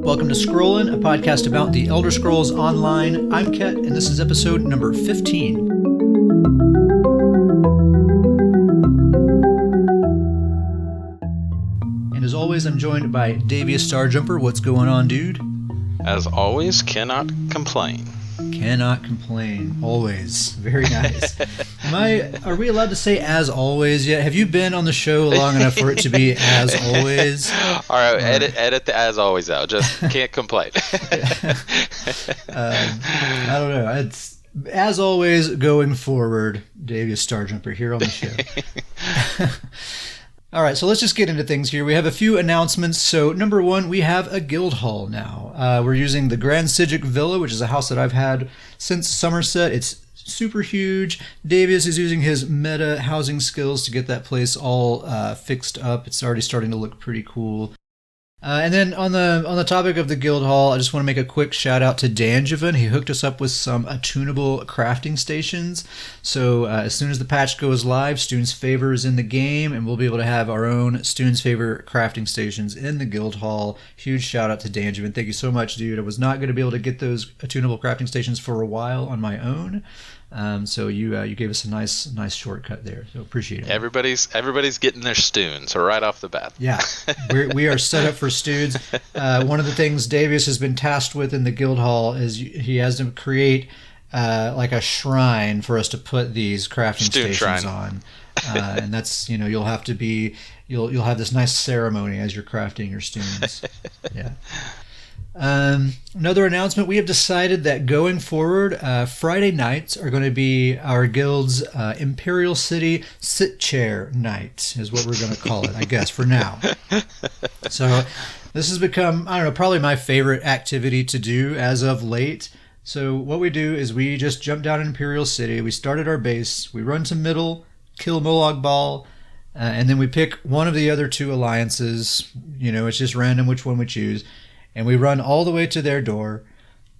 Welcome to Scrollin', a podcast about the Elder Scrolls Online. I'm Ket, and this is episode number 15. And as always, I'm joined by Davius Starjumper. What's going on, dude? As always, cannot complain. Cannot complain. Always. Very nice. Are we allowed to say as always yet? Have you been on the show long enough for it to be as always? All right, edit the as always out. Just can't complain. I don't know. It's as always going forward, Davius Starjumper here on the show. All right, so let's just get into things here. We have a few announcements. So number one, we have a guild hall now. We're using the Grand Sigic Villa, which is a house that I've had since Somerset. It's super huge. Davius is using his meta housing skills to get that place all fixed up. It's already starting to look pretty cool. And then on the topic of the guild hall, I just want to make a quick shout out to Danjavan. He hooked us up with some attunable crafting stations. So as soon as the patch goes live, Student's Favor is in the game, and we'll be able to have our own Student's Favor crafting stations in the guild hall. Huge shout out to Danjavan. Thank you so much, dude. I was not going to be able to get those attunable crafting stations for a while on my own. So you gave us a nice shortcut there. So appreciate it. Everybody's getting their stoons right off the bat. Yeah, we are set up for stoons. One of the things Davius has been tasked with in the guild hall is he has to create like a shrine for us to put these crafting stations shrine on. And that's, you'll have this nice ceremony as you're crafting your stoons. Yeah. Another announcement, we have decided that going forward, Friday nights are going to be our guild's Imperial City sit chair night, is what we're going to call it, I guess, for now. So this has become, I don't know, probably my favorite activity to do as of late. So what we do is we just jump down in Imperial City, we start at our base, we run to middle, kill Molag Bal, and then we pick one of the other two alliances. It's just random which one we choose. And we run all the way to their door,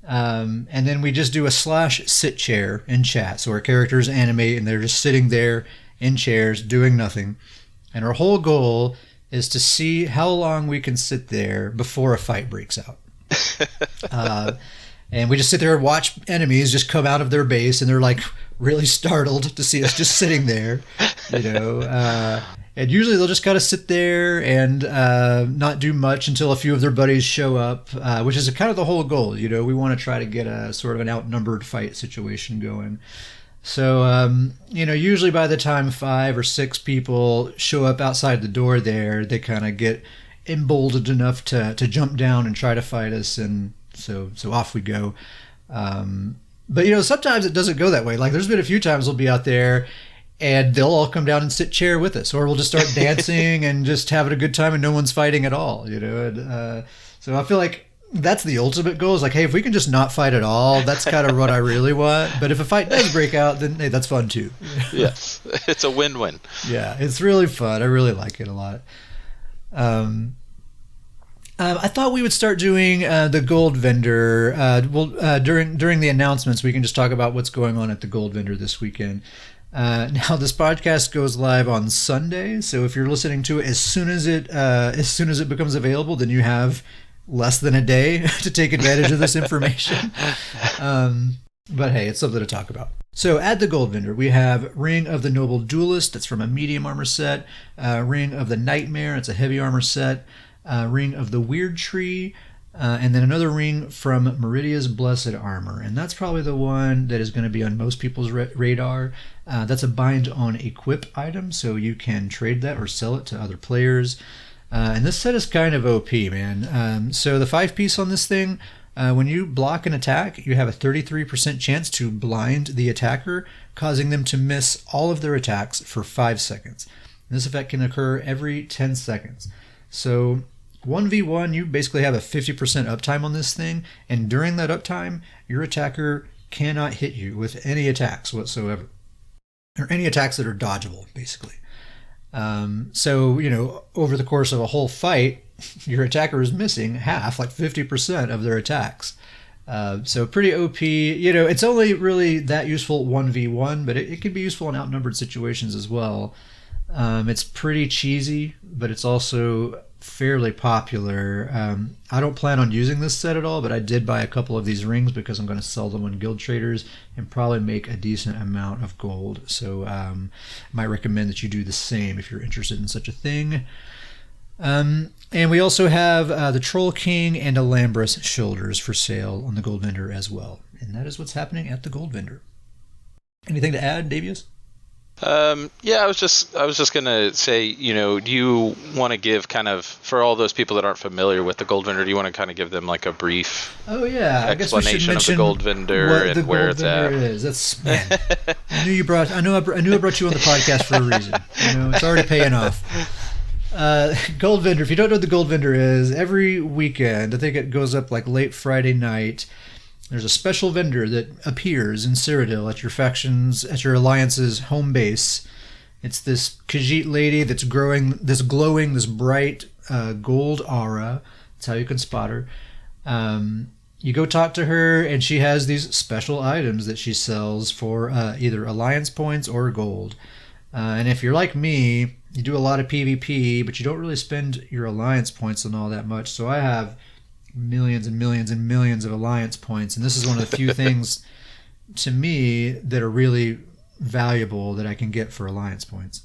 and then we just do a /sit chair in chat. So our characters animate, and they're just sitting there in chairs doing nothing. And our whole goal is to see how long we can sit there before a fight breaks out. And we just sit there and watch enemies just come out of their base, and they're like really startled to see us just sitting there, And usually they'll just kind of sit there and not do much until a few of their buddies show up, which is kind of the whole goal. We want to try to get a sort of an outnumbered fight situation going. So, usually by the time 5 or 6 people show up outside the door there, they kind of get emboldened enough to jump down and try to fight us. And so off we go. But, sometimes it doesn't go that way. Like there's been a few times we'll be out there and they'll all come down and sit chair with us, or we'll just start dancing and just having a good time and no one's fighting at all, And, so I feel like that's the ultimate goal is like, hey, if we can just not fight at all, that's kind of what I really want. But if a fight does break out, then hey, that's fun too. Yes, it's a win-win. Yeah, it's really fun. I really like it a lot. I thought we would start doing the gold vendor. During the announcements, we can just talk about what's going on at the gold vendor this weekend. Now this podcast goes live on Sunday, so if you're listening to it as soon as it becomes available, then you have less than a day to take advantage of this information. But hey, it's something to talk about. So at the gold vendor, we have Ring of the Noble Duelist. That's from a medium armor set. Ring of the Nightmare. It's a heavy armor set. Ring of the Weird Tree. And then another ring from Meridia's Blessed Armor. And that's probably the one that is going to be on most people's radar. That's a bind on equip item, so you can trade that or sell it to other players. And this set is kind of OP, man. So the 5-piece on this thing, when you block an attack, you have a 33% chance to blind the attacker, causing them to miss all of their attacks for 5 seconds. And this effect can occur every 10 seconds. So 1v1, you basically have a 50% uptime on this thing, and during that uptime, your attacker cannot hit you with any attacks whatsoever, or any attacks that are dodgeable, basically. So, over the course of a whole fight, your attacker is missing half, like 50% of their attacks. So pretty OP. It's only really that useful 1v1, but it can be useful in outnumbered situations as well. It's pretty cheesy, but it's also fairly popular. I don't plan on using this set at all, but I did buy a couple of these rings because I'm going to sell them on Guild Traders and probably make a decent amount of gold. So might recommend that you do the same if you're interested in such a thing. And we also have the Troll King and Alambris shoulders for sale on the Gold Vendor as well. And that is what's happening at the Gold Vendor. Anything to add, Davius? Yeah, I was just gonna say, do you want to give kind of, for all those people that aren't familiar with the Gold Vendor, do you want to kind of give them like a brief explanation of the Gold Vendor and where it's at? That's, man, I knew I brought you on the podcast for a reason. It's already paying off. Gold Vendor, if you don't know what the Gold Vendor is, every weekend, I think it goes up like late Friday night, there's a special vendor that appears in Cyrodiil at your alliance's home base. It's this Khajiit lady that's glowing, this bright gold aura. That's how you can spot her. You go talk to her, and she has these special items that she sells for either alliance points or gold. And if you're like me, you do a lot of PvP, but you don't really spend your alliance points on all that much. So I have millions and millions and millions of alliance points, and this is one of the few things to me that are really valuable that I can get for alliance points.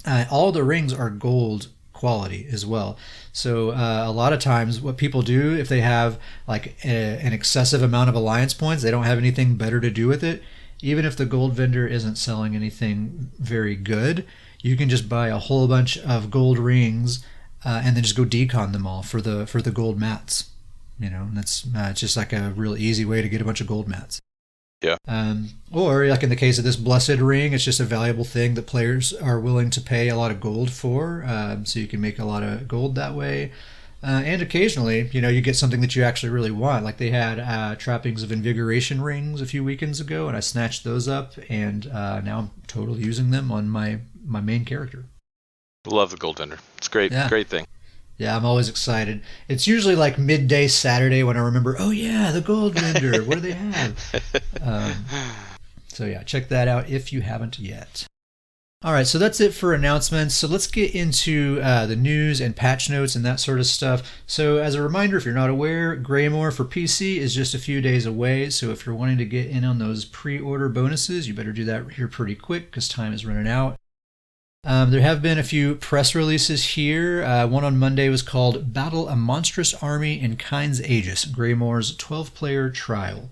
All the rings are gold quality as well, so a lot of times what people do, if they have like an excessive amount of alliance points, they don't have anything better to do with it, even if the Gold Vendor isn't selling anything very good, you can just buy a whole bunch of gold rings and then just go decon them all for the gold mats. And that's just like a real easy way to get a bunch of gold mats. Yeah. Or like in the case of this blessed ring, it's just a valuable thing that players are willing to pay a lot of gold for. So you can make a lot of gold that way. And occasionally, you get something that you actually really want. Like they had trappings of invigoration rings a few weekends ago, and I snatched those up, and now I'm totally using them on my main character. Love the Gold Vendor. It's great. Yeah. Great thing. Yeah, I'm always excited. It's usually like midday Saturday when I remember, oh yeah, the Gold Vendor, what do they have? So yeah, check that out if you haven't yet. All right, so that's it for announcements. So let's get into the news and patch notes and that sort of stuff. So as a reminder, if you're not aware, Greymoor for PC is just a few days away. So if you're wanting to get in on those pre-order bonuses, you better do that here pretty quick because time is running out. There have been a few press releases here. One on Monday was called Battle a Monstrous Army in Kynes Aegis, Greymoor's 12-player trial.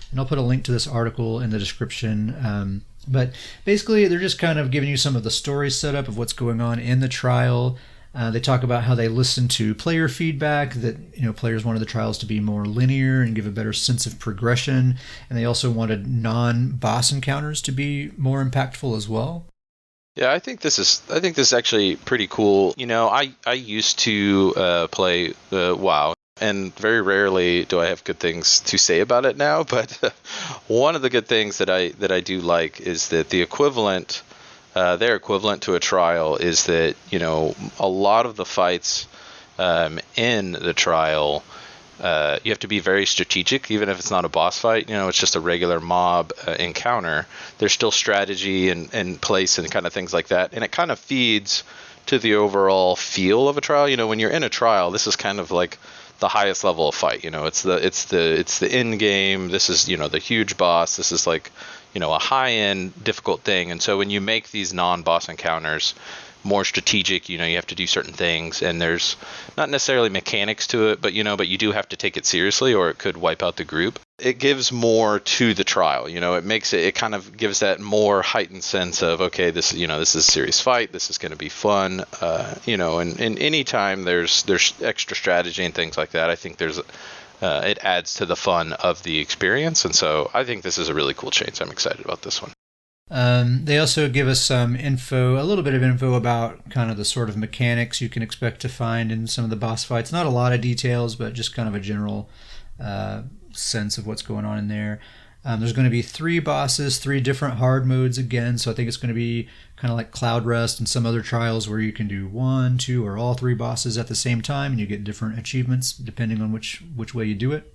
And I'll put a link to this article in the description. But basically, they're just kind of giving you some of the story setup of what's going on in the trial. They talk about how they listen to player feedback, that players wanted the trials to be more linear and give a better sense of progression. And they also wanted non-boss encounters to be more impactful as well. Yeah, I think this is actually pretty cool. I used to play WoW, and very rarely do I have good things to say about it now. But one of the good things that I do like is that the equivalent, their equivalent to a trial, is that a lot of the fights in the trial. You have to be very strategic, even if it's not a boss fight. It's just a regular mob encounter. There's still strategy and place and kind of things like that, and it kind of feeds to the overall feel of a trial. When you're in a trial, this is kind of like the highest level of fight. It's the end game. This is the huge boss. This is like a high end difficult thing. And so when you make these non-boss encounters more strategic, you have to do certain things, and there's not necessarily mechanics to it, but you do have to take it seriously or it could wipe out the group. It gives more to the trial. It kind of gives that more heightened sense of, okay, this is a serious fight, this is going to be fun, and any time there's extra strategy and things like that, I think it adds to the fun of the experience. And so I think this is a really cool change. I'm excited about this one. They also give us a little bit of info about kind of the sort of mechanics you can expect to find in some of the boss fights. Not a lot of details, but just kind of a general sense of what's going on in there. There's going to be 3 bosses, 3 different hard modes again, so I think it's going to be kind of like Cloud Rest and some other trials where you can do 1, 2, or all 3 bosses at the same time, and you get different achievements depending on which way you do it.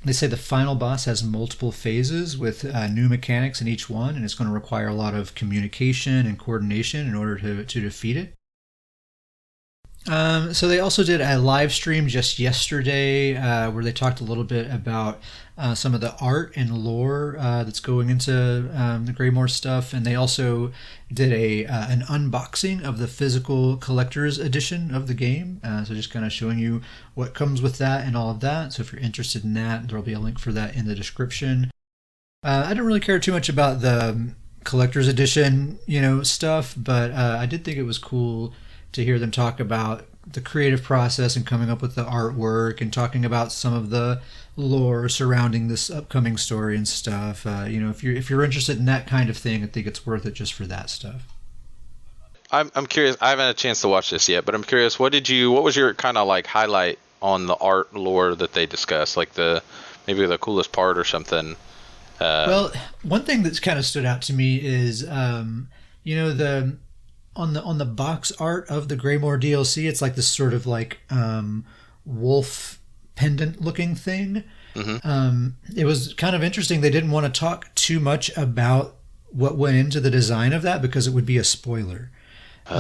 They say the final boss has multiple phases with new mechanics in each one, and it's going to require a lot of communication and coordination in order to defeat it. So they also did a live stream just yesterday where they talked a little bit about some of the art and lore that's going into the Greymoor stuff, and they also did an unboxing of the physical collector's edition of the game. So just kind of showing you what comes with that and all of that. So if you're interested in that, there'll be a link for that in the description. I don't really care too much about the collector's edition, stuff, but I did think it was cool to hear them talk about the creative process and coming up with the artwork and talking about some of the lore surrounding this upcoming story and stuff. If you're interested in that kind of thing, I think it's worth it just for that stuff. I'm curious. I haven't had a chance to watch this yet, but I'm curious. What was your kind of like highlight on the art lore that they discussed? Like maybe the coolest part or something. Well, one thing that's kind of stood out to me is, the on the box art of the Greymoor DLC, it's like this sort of like wolf pendant looking thing. Mm-hmm. It was kind of interesting. They didn't want to talk too much about what went into the design of that because it would be a spoiler.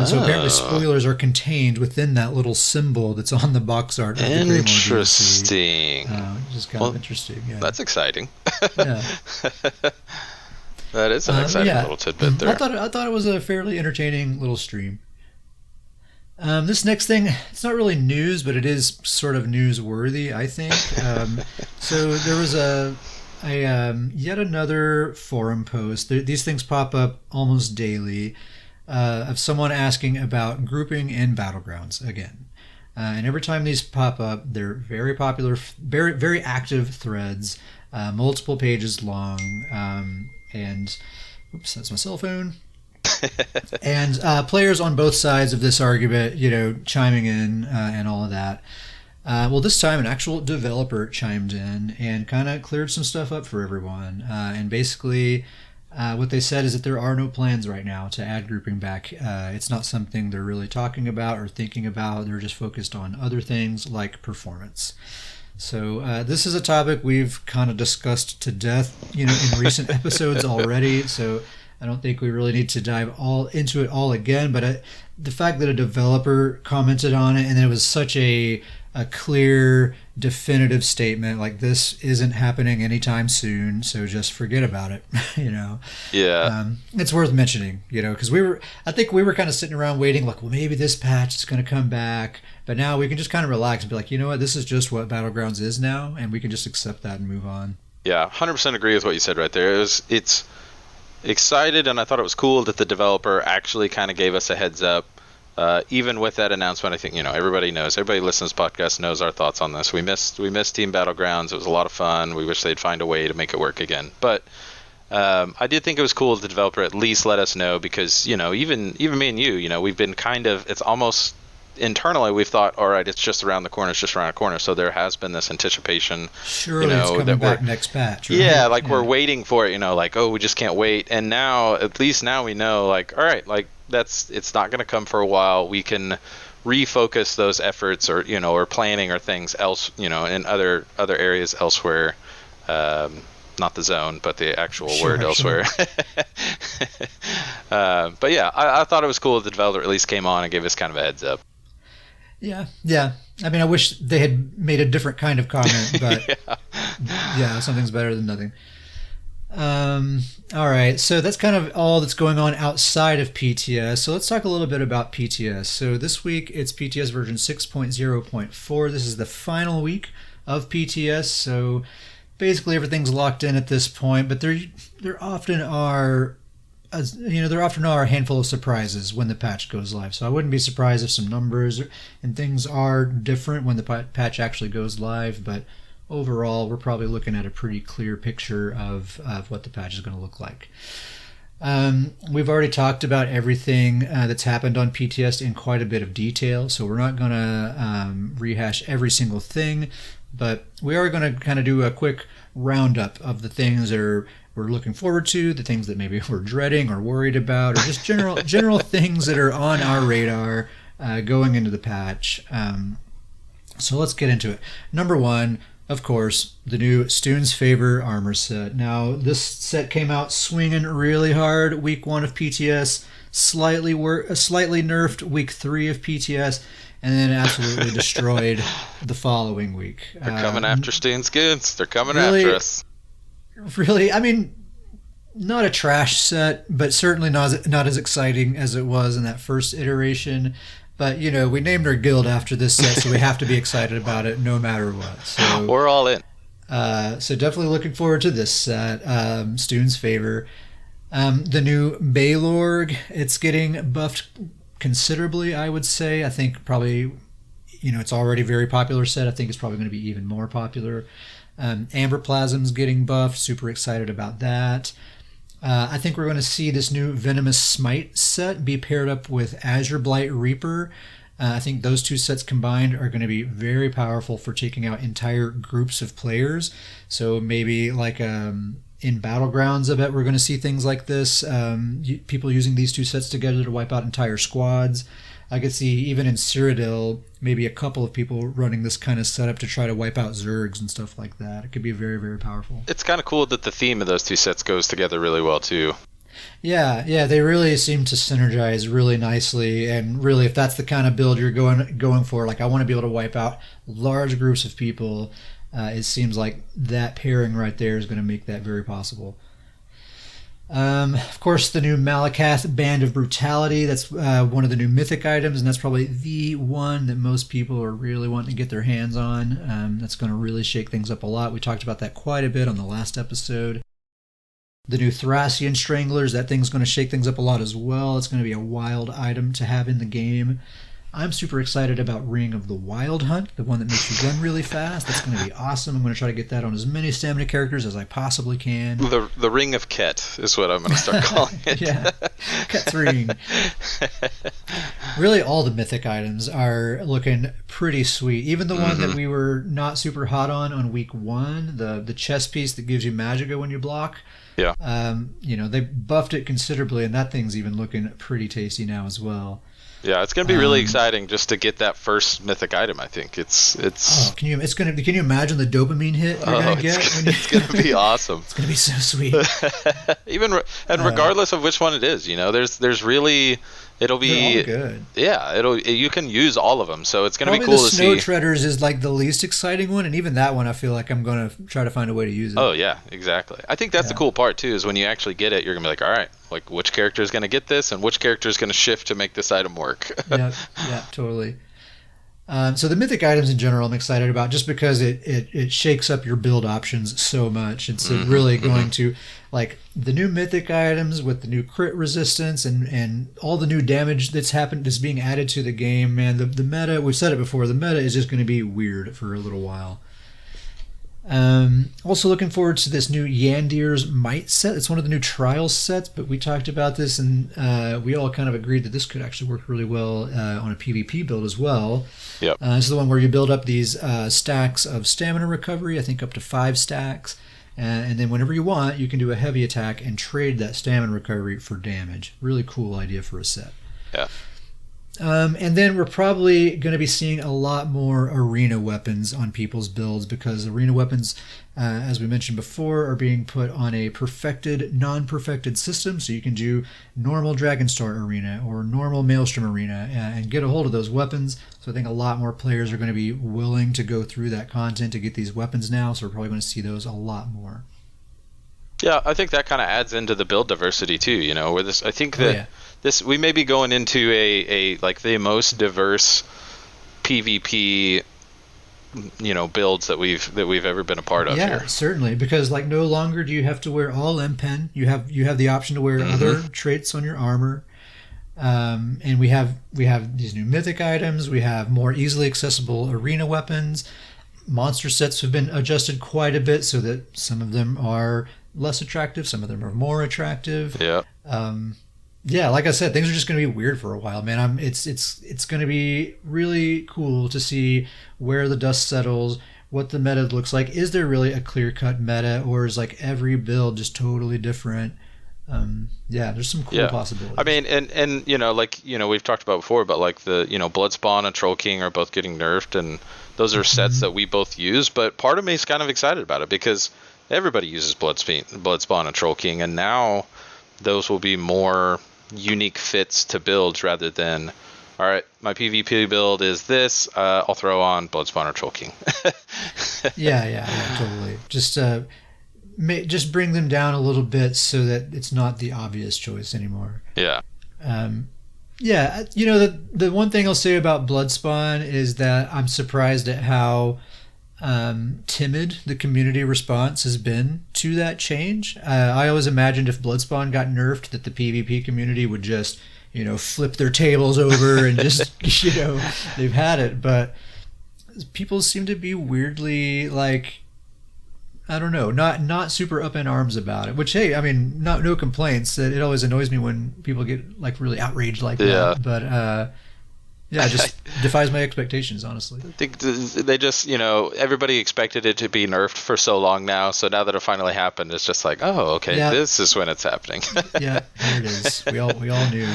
So apparently spoilers are contained within that little symbol that's on the box art of the Greymoor DLC. Interesting. Which is kind of interesting. Yeah. That's exciting. Yeah. That is an exciting little tidbit there. I thought it was a fairly entertaining little stream. This next thing, it's not really news, but it is sort of newsworthy, I think. So there was a yet another forum post. These things pop up almost daily. Of someone asking about grouping in Battlegrounds again. And every time these pop up, they're very popular, very, very active threads, multiple pages long. And, oops, that's my cell phone. And players on both sides of this argument, chiming in and all of that. Well, this time an actual developer chimed in and kind of cleared some stuff up for everyone. And basically... what they said is that there are no plans right now to add grouping back. It's not something they're really talking about or thinking about. They're just focused on other things like performance. So this is a topic we've kind of discussed to death, in recent episodes already. So I don't think we really need to dive all into it all again. But the fact that a developer commented on it and it was such a clear, definitive statement like this isn't happening anytime soon, so just forget about it. Yeah. It's worth mentioning, because I think we were kind of sitting around waiting, like, well, maybe this patch is going to come back, but now we can just kind of relax and be like, you know what, this is just what Battlegrounds is now, and we can just accept that and move on. Yeah, 100% agree with what you said right there. It's excited, and I thought it was cool that the developer actually kind of gave us a heads up. Even with that announcement, I think everybody listens to this podcast knows our thoughts on this. We missed Team Battlegrounds. It was a lot of fun. We wish they'd find a way to make it work again. But I did think it was cool that the developer at least let us know because even me and you, we've been kind of, it's almost internally we've thought, all right, it's just around the corner. It's just around the corner. So there has been this anticipation. Surely it's coming back next patch. Right? Yeah, we're waiting for it. Like, oh, we just can't wait. And now, at least now we know, like, all right, like. It's not going to come for a while. We can refocus those efforts or planning or things else, in other areas elsewhere. Not the zone, but the actual word elsewhere. But yeah, I thought it was cool that the developer at least came on and gave us kind of a heads up. Yeah. I mean, I wish they had made a different kind of comment, but yeah, something's better than nothing. All right, so that's kind of all that's going on outside of PTS. So let's talk a little bit about PTS. So this week it's PTS version 6.0.4. This is the final week of PTS. So basically everything's locked in at this point, but there often are a handful of surprises when the patch goes live. So I wouldn't be surprised if some numbers and things are different when the patch actually goes live, but overall, we're probably looking at a pretty clear picture of what the patch is going to look like. We've already talked about everything that's happened on PTS in quite a bit of detail, so we're not going to rehash every single thing, but we are going to kind of do a quick roundup of the things that we're looking forward to, the things that maybe we're dreading or worried about, or just general things that are on our radar going into the patch. So let's get into it. Number one, of course, the new Stoon's Favor armor set. Now, this set came out swinging really hard week 1 of PTS, slightly nerfed week 3 of PTS, and then absolutely destroyed the following week. They're coming after Stain's Goods. They're coming really, after us. Really, I mean, not a trash set, but certainly not as exciting as it was in that first iteration. But, you know, we named our guild after this set, so we have to be excited about it no matter what. So we're all in. So definitely looking forward to this set. Stune's favor. The new Baylorg, it's getting buffed considerably, I would say. I think probably, you know, it's already a very popular set. I think it's probably going to be even more popular. Amber Plasm's getting buffed. Super excited about that. I think we're going to see this new Venomous Smite set be paired up with Azure Blight Reaper. I think those two sets combined are going to be very powerful for taking out entire groups of players. So maybe like in Battlegrounds, I bet we're going to see things like this. People using these two sets together to wipe out entire squads. I could see even in Cyrodiil, maybe a couple of people running this kind of setup to try to wipe out Zergs and stuff like that. It could be very, very powerful. It's kind of cool that the theme of those two sets goes together really well, too. Yeah, they really seem to synergize really nicely, and really, if that's the kind of build you're going for, like I want to be able to wipe out large groups of people, it seems like that pairing right there is going to make that very possible. Of course, the new Malakath Band of Brutality, that's one of the new mythic items, and that's probably the one that most people are really wanting to get their hands on. That's going to really shake things up a lot. We talked about that quite a bit on the last episode. The new Thracian Stranglers, that thing's going to shake things up a lot as well. It's going to be a wild item to have in the game. I'm super excited about Ring of the Wild Hunt, the one that makes you run really fast. That's going to be awesome. I'm going to try to get that on as many stamina characters as I possibly can. The Ring of Ket is what I'm going to start calling it. Yeah, Ket's Ring. Really, all the mythic items are looking pretty sweet. Even the one that we were not super hot on week 1, the chest piece that gives you Magicka when you block. Yeah. You know, they buffed it considerably, and that thing's even looking pretty tasty now as well. Yeah, it's going to be really exciting just to get that first mythic item. I think it's. Oh, can you imagine the dopamine hit you're going to get? It's going to be awesome. It's going to be so sweet. Regardless of which one it is, you know, there's really. It'll be they're all good. Yeah, you can use all of them, so it's going to be cool to see. The Snow Treaders is like the least exciting one, and even that one I feel like I'm going to try to find a way to use it. Oh yeah, exactly. I think that's the cool part too, is when you actually get it, you're going to be like, all right, like which character is going to get this, and which character is going to shift to make this item work. yeah, totally. So the mythic items in general I'm excited about, just because it shakes up your build options so much. It's really going to, like, the new mythic items with the new crit resistance and all the new damage that's being added to the game, man. The meta, we've said it before, the meta is just going to be weird for a little while. Also looking forward to this new Yandir's Might set. It's one of the new trials sets, but we talked about this, and we all kind of agreed that this could actually work really well on a PvP build as well. Yep. This is the one where you build up these stacks of stamina recovery, I think up to 5 stacks, and then whenever you want, you can do a heavy attack and trade that stamina recovery for damage. Really cool idea for a set. Yeah. And then we're probably going to be seeing a lot more arena weapons on people's builds, because arena weapons, as we mentioned before, are being put on a perfected, non-perfected system. So you can do normal Dragonstar Arena or normal Maelstrom Arena and get a hold of those weapons. So I think a lot more players are going to be willing to go through that content to get these weapons now. So we're probably going to see those a lot more. Yeah, I think that kind of adds into the build diversity too. You know, where this, I think that this, we may be going into a like the most diverse PvP, you know, builds that we've ever been a part of. Yeah, here. Certainly, because like no longer do you have to wear all M-Pen. You have the option to wear other traits on your armor. And we have these new mythic items. We have more easily accessible arena weapons. Monster sets have been adjusted quite a bit so that some of them are less attractive, some of them are more attractive. Yeah. Yeah, like I said, things are just going to be weird for a while, man. It's going to be really cool to see where the dust settles, what the meta looks like. Is there really a clear-cut meta, or is like every build just totally different? Yeah, there's some cool possibilities. I mean, and you know, like, you know, we've talked about before, but like the, you know, Bloodspawn and Troll King are both getting nerfed, and those are sets that we both use. But part of me is kind of excited about it because everybody uses Bloodspawn and Troll King, and now those will be more unique fits to builds rather than all right, my PvP build is this. I'll throw on Bloodspawn or Troll King. Yeah, totally. Just bring them down a little bit so that it's not the obvious choice anymore. Yeah. Yeah, the one thing I'll say about Bloodspawn is that I'm surprised at how timid the community response has been to that change. I always imagined if Bloodspawn got nerfed that the PvP community would just, flip their tables over and just, they've had it. But people seem to be weirdly like, I don't know, not super up in arms about it. Which, hey, I mean, no complaints. It always annoys me when people get like really outraged like that. But yeah, it just defies my expectations, honestly. I think they just, everybody expected it to be nerfed for so long now. So now that it finally happened, it's just like, oh, okay, this is when it's happening. Yeah, there it is. We all knew.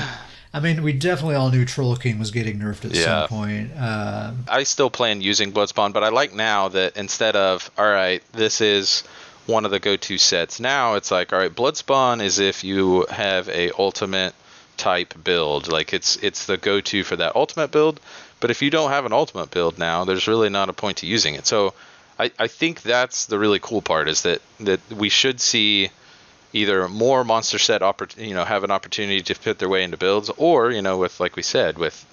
I mean, we definitely all knew Troll King was getting nerfed at some point. I still plan using Bloodspawn, but I like now that instead of, all right, this is one of the go-to sets. Now it's like, all right, Bloodspawn is if you have a ultimate type build. Like it's the go-to for that ultimate build. But if you don't have an ultimate build now, there's really not a point to using it. So I think that's the really cool part is that we should see either more monster set have an opportunity to fit their way into builds, or with, like we said, with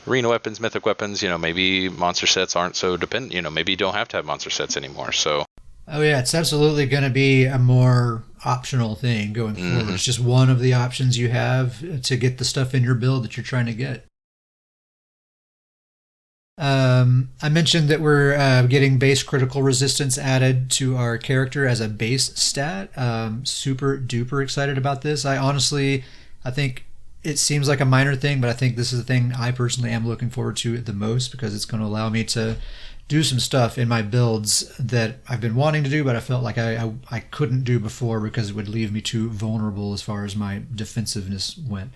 arena weapons, mythic weapons, maybe monster sets aren't so dependent, maybe you don't have to have monster sets anymore. So oh yeah, it's absolutely going to be a more optional thing going forward. It's just one of the options you have to get the stuff in your build that you're trying to get. I mentioned that we're getting base critical resistance added to our character as a base stat. Super duper excited about this. I think it seems like a minor thing, but I think this is the thing I personally am looking forward to the most because it's going to allow me to do some stuff in my builds that I've been wanting to do, but I felt like I couldn't do before because it would leave me too vulnerable as far as my defensiveness went.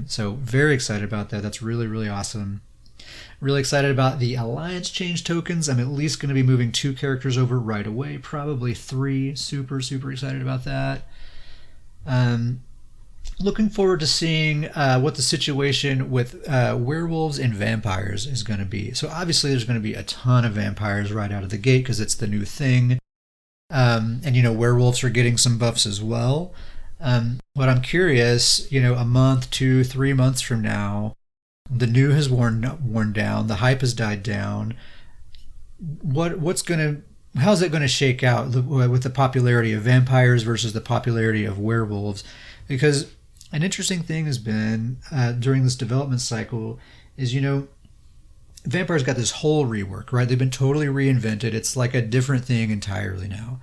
So very excited about that. That's really, really awesome. Really excited about the alliance change tokens. I'm at least going to be moving 2 characters over right away, probably 3. Super, super excited about that. Looking forward to seeing what the situation with werewolves and vampires is going to be. So obviously there's going to be a ton of vampires right out of the gate because it's the new thing. And werewolves are getting some buffs as well. But I'm curious, a month, 2, 3 months from now, the new has worn down, the hype has died down. How's it going to shake out with the popularity of vampires versus the popularity of werewolves? Because an interesting thing has been during this development cycle is, vampires got this whole rework, right? They've been totally reinvented. It's like a different thing entirely now.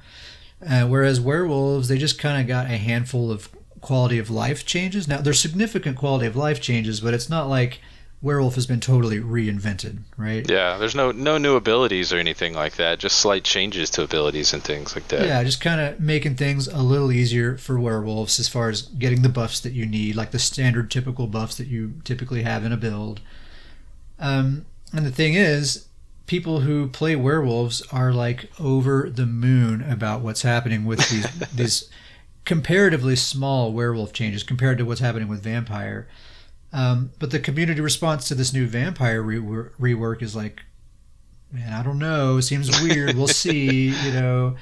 Whereas werewolves, they just kind of got a handful of quality of life changes. Now, there's significant quality of life changes, but it's not like werewolf has been totally reinvented, right? Yeah, there's no new abilities or anything like that, just slight changes to abilities and things like that. Yeah, just kind of making things a little easier for werewolves as far as getting the buffs that you need, like the standard typical buffs that you typically have in a build. And the thing is, people who play werewolves are like over the moon about what's happening with these comparatively small werewolf changes compared to what's happening with vampire. But the community response to this new vampire rework is like, man, I don't know. It seems weird. We'll see, So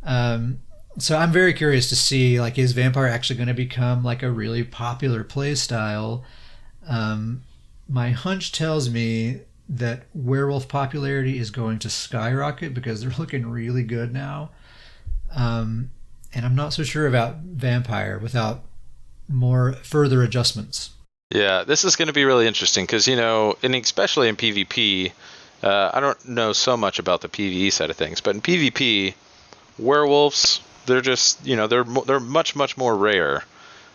I'm very curious to see, like, is vampire actually going to become like a really popular play style? My hunch tells me that werewolf popularity is going to skyrocket because they're looking really good now. And I'm not so sure about vampire without more further adjustments. Yeah, this is going to be really interesting because, and especially in PvP, I don't know so much about the PvE side of things, but in PvP, werewolves, they're just, they're much, much more rare.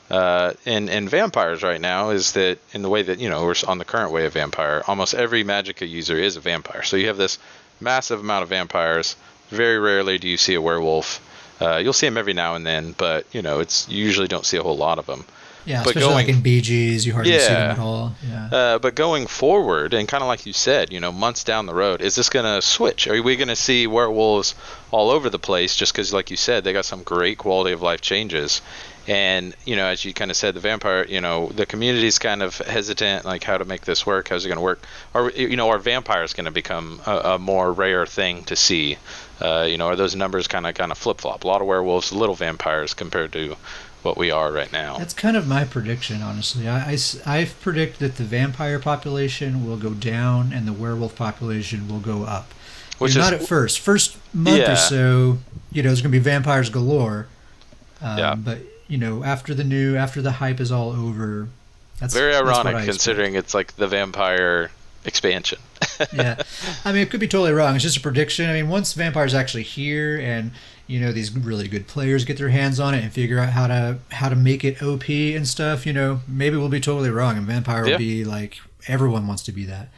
And vampires right now is that in the way that, we're on the current way of vampire, almost every Magicka user is a vampire. So you have this massive amount of vampires. Very rarely do you see a werewolf. You'll see them every now and then, but, you usually don't see a whole lot of them. Yeah, but especially like in BGs, you hardly see them at all. Yeah. But going forward, and kind of like you said, months down the road, is this going to switch? Are we going to see werewolves all over the place just because, like you said, they got some great quality of life changes? And, as you kind of said, the vampire, the community's kind of hesitant, like how to make this work, how's it going to work? Are vampires going to become a more rare thing to see? Are those numbers kind of flip-flop? A lot of werewolves, little vampires compared to what we are right now. That's kind of my prediction, honestly. I predict that the vampire population will go down and the werewolf population will go up. Which not at first. First month or so, there's going to be vampires galore. But after the hype is all over, that's very ironic considering it's like the vampire expansion. Yeah, I mean, it could be totally wrong. It's just a prediction. I mean, once vampires actually here and these really good players get their hands on it and figure out how to make it OP and stuff, maybe we'll be totally wrong and vampire will be like everyone wants to be that.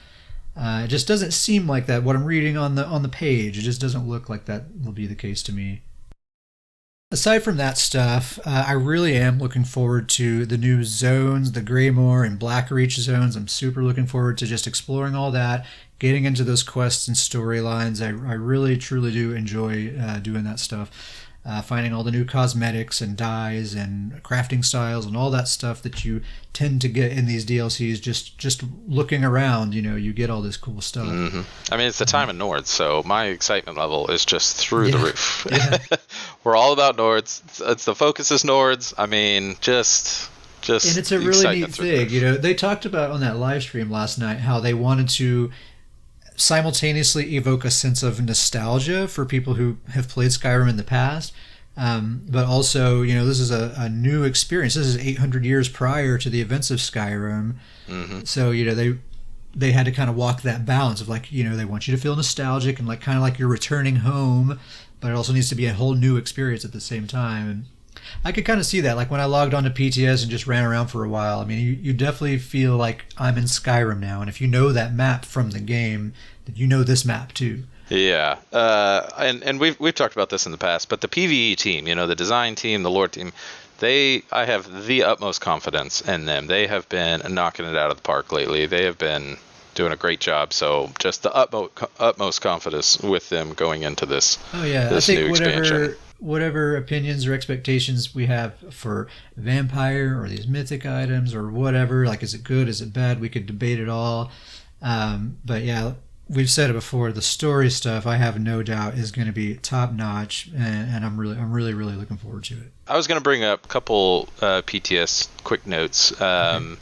It just doesn't seem like that. What I'm reading on the page, it just doesn't look like that will be the case to me. Aside from that stuff, I really am looking forward to the new zones, the Greymoor and Blackreach zones. I'm super looking forward to just exploring all that, getting into those quests and storylines. I really, truly do enjoy doing that stuff. Finding all the new cosmetics and dyes and crafting styles and all that stuff that you tend to get in these DLCs. Just looking around, you get all this cool stuff. Mm-hmm. I mean, it's the time of Nords, so my excitement level is just through the roof. Yeah. We're all about Nords. It's the focus is Nords. I mean, just and it's a really neat thing. They talked about on that live stream last night how they wanted to simultaneously evoke a sense of nostalgia for people who have played Skyrim in the past, but also, this is a new experience. This is 800 years prior to the events of Skyrim. Mm-hmm. So, they had to kind of walk that balance of like, they want you to feel nostalgic and like kind of like you're returning home, but it also needs to be a whole new experience at the same time. And I could kind of see that, like when I logged on to PTS and just ran around for a while. I mean, you definitely feel like I'm in Skyrim now, and if you know that map from the game, then you know this map too. Yeah, and we've talked about this in the past, but the PvE team, the design team, the lore team, I have the utmost confidence in them. They have been knocking it out of the park lately. They have been doing a great job. So just the utmost confidence with them going into this. Oh yeah, this I think new expansion. Whatever opinions or expectations we have for vampire or these mythic items or whatever, like is it good, is it bad, we could debate it all. But yeah, we've said it before, the story stuff I have no doubt is going to be top notch, and I'm really looking forward to it. I was going to bring up a couple PTS quick notes. Okay.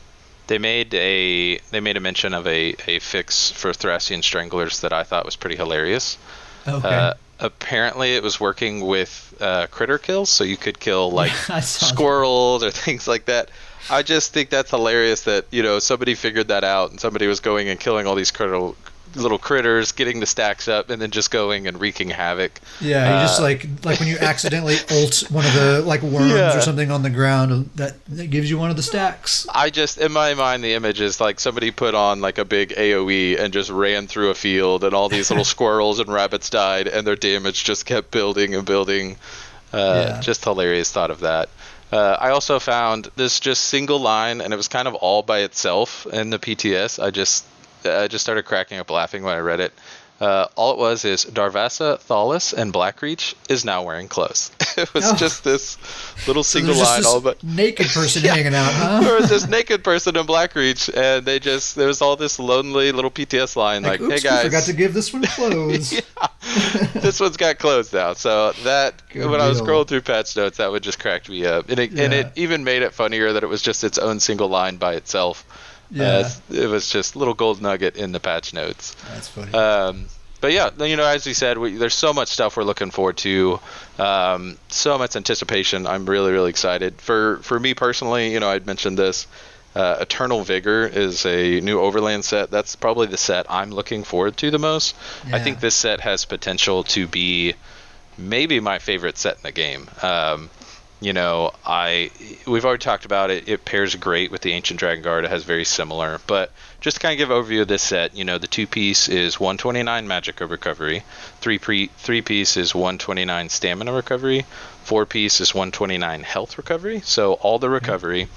They made a mention of a fix for Thracian Stranglers that I thought was pretty hilarious. Okay. Apparently it was working with critter kills, so you could kill like squirrels or things like that. I just think that's hilarious that somebody figured that out and somebody was going and killing all these little critters, getting the stacks up, and then just going and wreaking havoc. Yeah, you just like when you accidentally ult one of the like worms or something on the ground, that gives you one of the stacks. I just, in my mind, the image is like somebody put on like a big AoE and just ran through a field, and all these little squirrels and rabbits died, and their damage just kept building and building. Just hilarious thought of that. I also found this just single line, and it was kind of all by itself in the PTS. I just started cracking up laughing when I read it. All it was is Darvasa, Thalas, and Blackreach is now wearing clothes. It was just this little single line. All but naked person hanging out, huh? There was this naked person in Blackreach, and there was all this lonely little PTS line like oops, hey guys, we forgot to give this one clothes. This one's got clothes now. So that when I was scrolling through patch notes, that would just crack me up, and it even made it funnier that it was just its own single line by itself. Yeah, it was just a little gold nugget in the patch notes. That's funny. But yeah, as we said, there's so much stuff we're looking forward to, so much anticipation. I'm really, really excited. For me personally, I'd mentioned this. Eternal Vigor is a new Overland set. That's probably the set I'm looking forward to the most. Yeah. I think this set has potential to be maybe my favorite set in the game. We've already talked about it. It pairs great with the Ancient Dragon Guard. It has very similar, but just to kind of give an overview of this set, the 2-piece is 129 Magicka recovery, 3-piece is 129 stamina recovery, 4-piece is 129 health recovery, so all the recovery.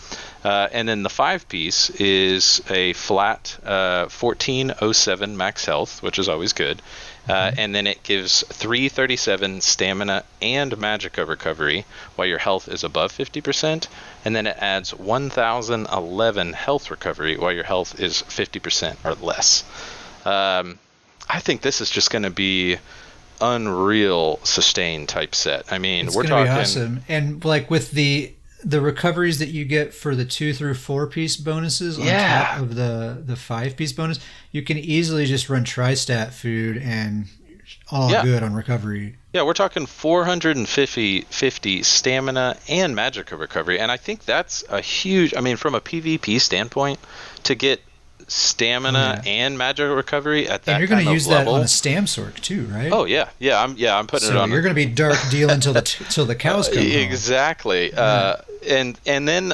And then the 5-piece is a flat 1407 max health, which is always good. And then it gives 337 stamina and magicka recovery while your health is above 50%. And then it adds 1011 health recovery while your health is 50% or less. I think this is just going to be unreal sustain type set. I mean, It's we're gonna talking be awesome. And like with the recoveries that you get for the 2 through 4-piece bonuses on top of the 5-piece bonus, you can easily just run tri-stat food and all good on recovery. Yeah, we're talking 450 stamina and magicka recovery, and I think that's a huge. I mean, from a PvP standpoint, to get stamina and magicka recovery at that and you're going to use level, that on a Stamsork too, right? Oh yeah, I'm putting it on. So you're going to be dark dealing till the cows come home. Exactly. And then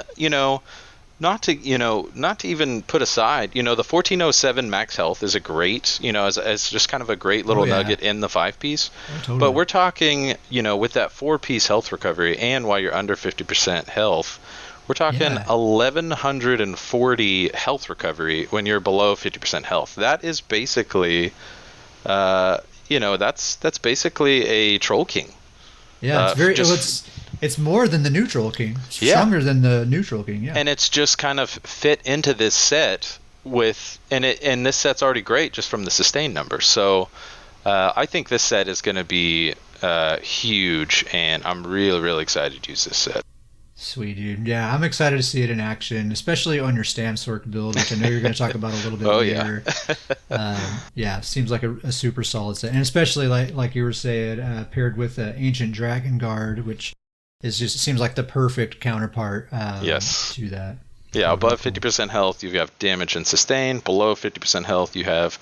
not to even put aside, the 1407 max health is a great, as just kind of a great little nugget in the 5-piece. Oh, totally. But we're talking, with that 4-piece health recovery and while you're under 50% health, we're talking 1140 health recovery when you're below 50% health. That is basically, that's basically a Troll King. Yeah, it's more than the Neutral King. It's stronger than the Neutral King, yeah. And it's just kind of fit into this set and this set's already great just from the sustain numbers. So I think this set is going to be huge, and I'm really, really excited to use this set. Sweet, dude. Yeah, I'm excited to see it in action, especially on your Stamsork build, which I know you're going to talk about a little bit later. Seems like a super solid set. And especially, like you were saying, paired with Ancient Dragon Guard, which seems like the perfect counterpart to that. Yeah, above 50% health, you have damage and sustain. Below 50% health, you have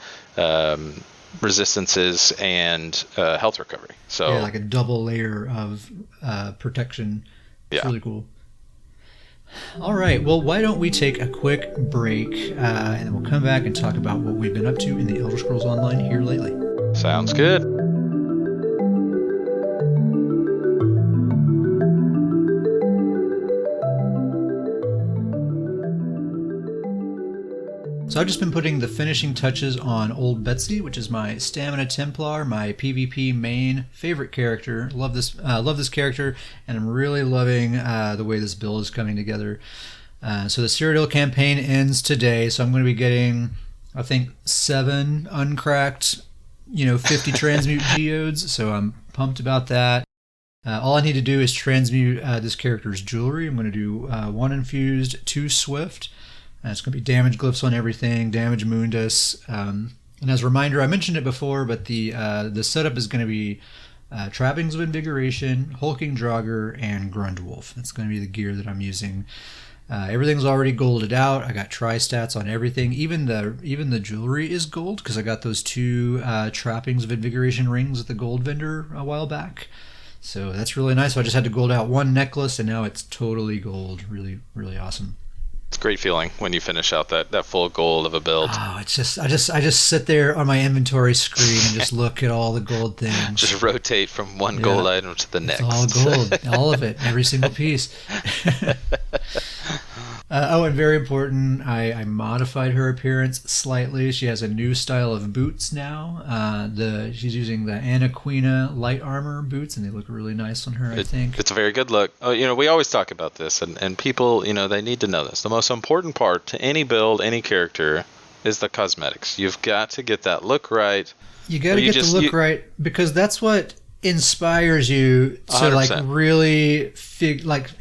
resistances and health recovery. So like a double layer of protection. It's really cool. All right, well, why don't we take a quick break, and then we'll come back and talk about what we've been up to in the Elder Scrolls Online here lately. Sounds good. So I've just been putting the finishing touches on Old Betsy, which is my Stamina Templar, my PvP main favorite character. Love this character, and I'm really loving the way this build is coming together. So the Cyrodiil campaign ends today, so I'm going to be getting, I think, 7 uncracked, 50 transmute geodes. So I'm pumped about that. All I need to do is transmute this character's jewelry. I'm going to do 1 infused, 2 swift. It's going to be damage glyphs on everything, damage mundus. And as a reminder, I mentioned it before, but the setup is going to be Trappings of Invigoration, Hulking Draugr, and Grundwolf. That's going to be the gear that I'm using. Everything's already golded out. I got tri-stats on everything. Even the jewelry is gold because I got those 2 Trappings of Invigoration rings at the gold vendor a while back. So that's really nice. So I just had to gold out 1 necklace, and now it's totally gold. Really, really awesome. It's a great feeling when you finish out that full gold of a build. Oh, it's just I just sit there on my inventory screen and just look at all the gold things. Just rotate from one gold item to the next. It's all gold, all of it, every single piece. And very important, I modified her appearance slightly. She has a new style of boots now. She's using the Anaquina light armor boots, and they look really nice on her, I think. It's a very good look. We always talk about this, and people, they need to know this. The most important part to any build, any character, is the cosmetics. You've got to get that look right. You got to get the look right, because that's what inspires you to 100%. Really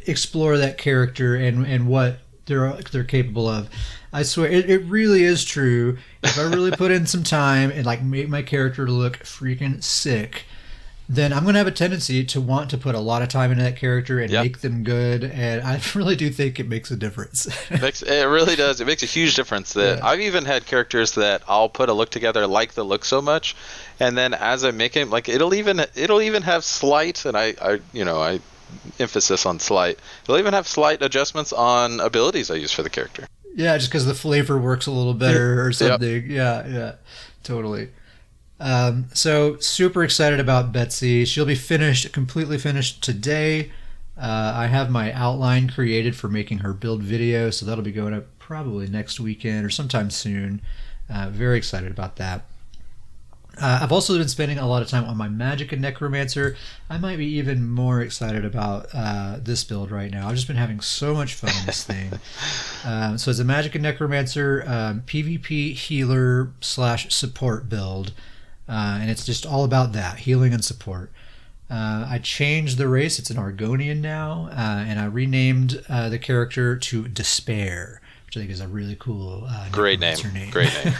explore that character and what they're capable of. I swear it really is true. If I really put in some time and make my character look freaking sick, then I'm going to have a tendency to want to put a lot of time into that character and make them good, and I really do think it makes a difference. It really does. It makes a huge difference. I've even had characters that I'll put a look together, like the look so much, and then as I make it, it'll even have slight, and I emphasis on slight. It'll even have slight adjustments on abilities I use for the character. Yeah, just because the flavor works a little better or Yep. something. Yeah, yeah, totally. So super excited about Betsy. She'll be completely finished today. I have my outline created for making her build video, so that'll be going up probably next weekend or sometime soon. Very excited about that. I've also been spending a lot of time on my Magic and Necromancer. I might be even more excited about this build right now. I've just been having so much fun on this thing. So it's a Magic and Necromancer PvP healer / support build. And it's just all about that, healing and support. I changed the race. It's an Argonian now. And I renamed the character to Despair, which I think is a really cool Great name. Great name.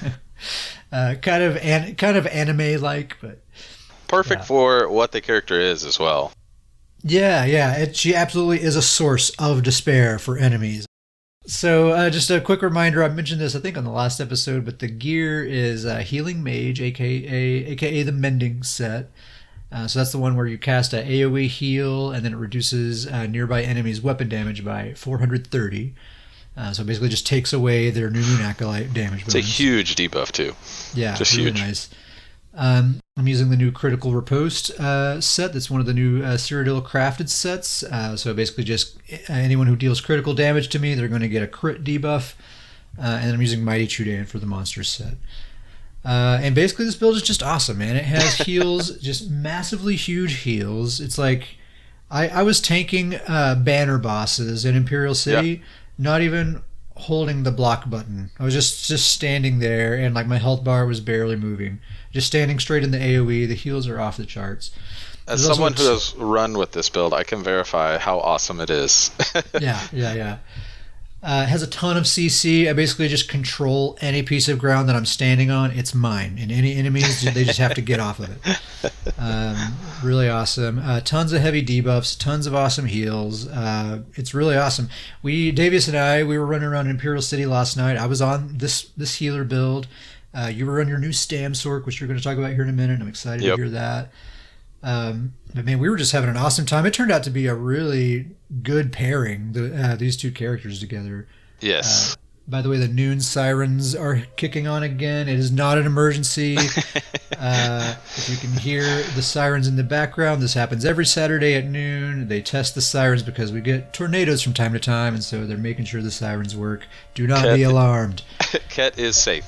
Kind of anime-like, but Perfect for what the character is as well. yeah. She absolutely is a source of despair for enemies. So just a quick reminder, I mentioned this I think on the last episode, but the gear is Healing Mage, aka the Mending set. So that's the one where you cast a AoE heal and then it reduces nearby enemies' weapon damage by 430. So it basically just takes away their New Moon Acolyte damage bonus. It's a huge debuff too. Yeah, just really huge. Nice. I'm using the new Critical Riposte set. That's one of the new Cyrodiil crafted sets. So basically just anyone who deals critical damage to me, they're going to get a crit debuff. And I'm using Mighty Chudan for the monster set. And basically this build is just awesome, man. It has heals, just massively huge heals. It's like I was tanking banner bosses in Imperial City, not even holding the block button. I was just standing there, and like my health bar was barely moving. Just standing straight in the AoE. The heals are off the charts. As someone who has run with this build, I can verify how awesome it is. Yeah. It has a ton of CC. I basically just control any piece of ground that I'm standing on. It's mine. And any enemies, they just have to get off of it. Really awesome. Tons of heavy debuffs. Tons of awesome heals. It's really awesome. Davius and I, we were running around Imperial City last night. I was on this healer build. You were on your new Stam Sork, which you're going to talk about here in a minute. I'm excited to hear that. But man, we were just having an awesome time. It turned out to be a really good pairing, these two characters together. Yes. By the way, the noon sirens are kicking on again. It is not an emergency. If you can hear the sirens in the background, this happens every Saturday at noon. They test the sirens because we get tornadoes from time to time, and so they're making sure the sirens work. Do not be alarmed. Ket is safe.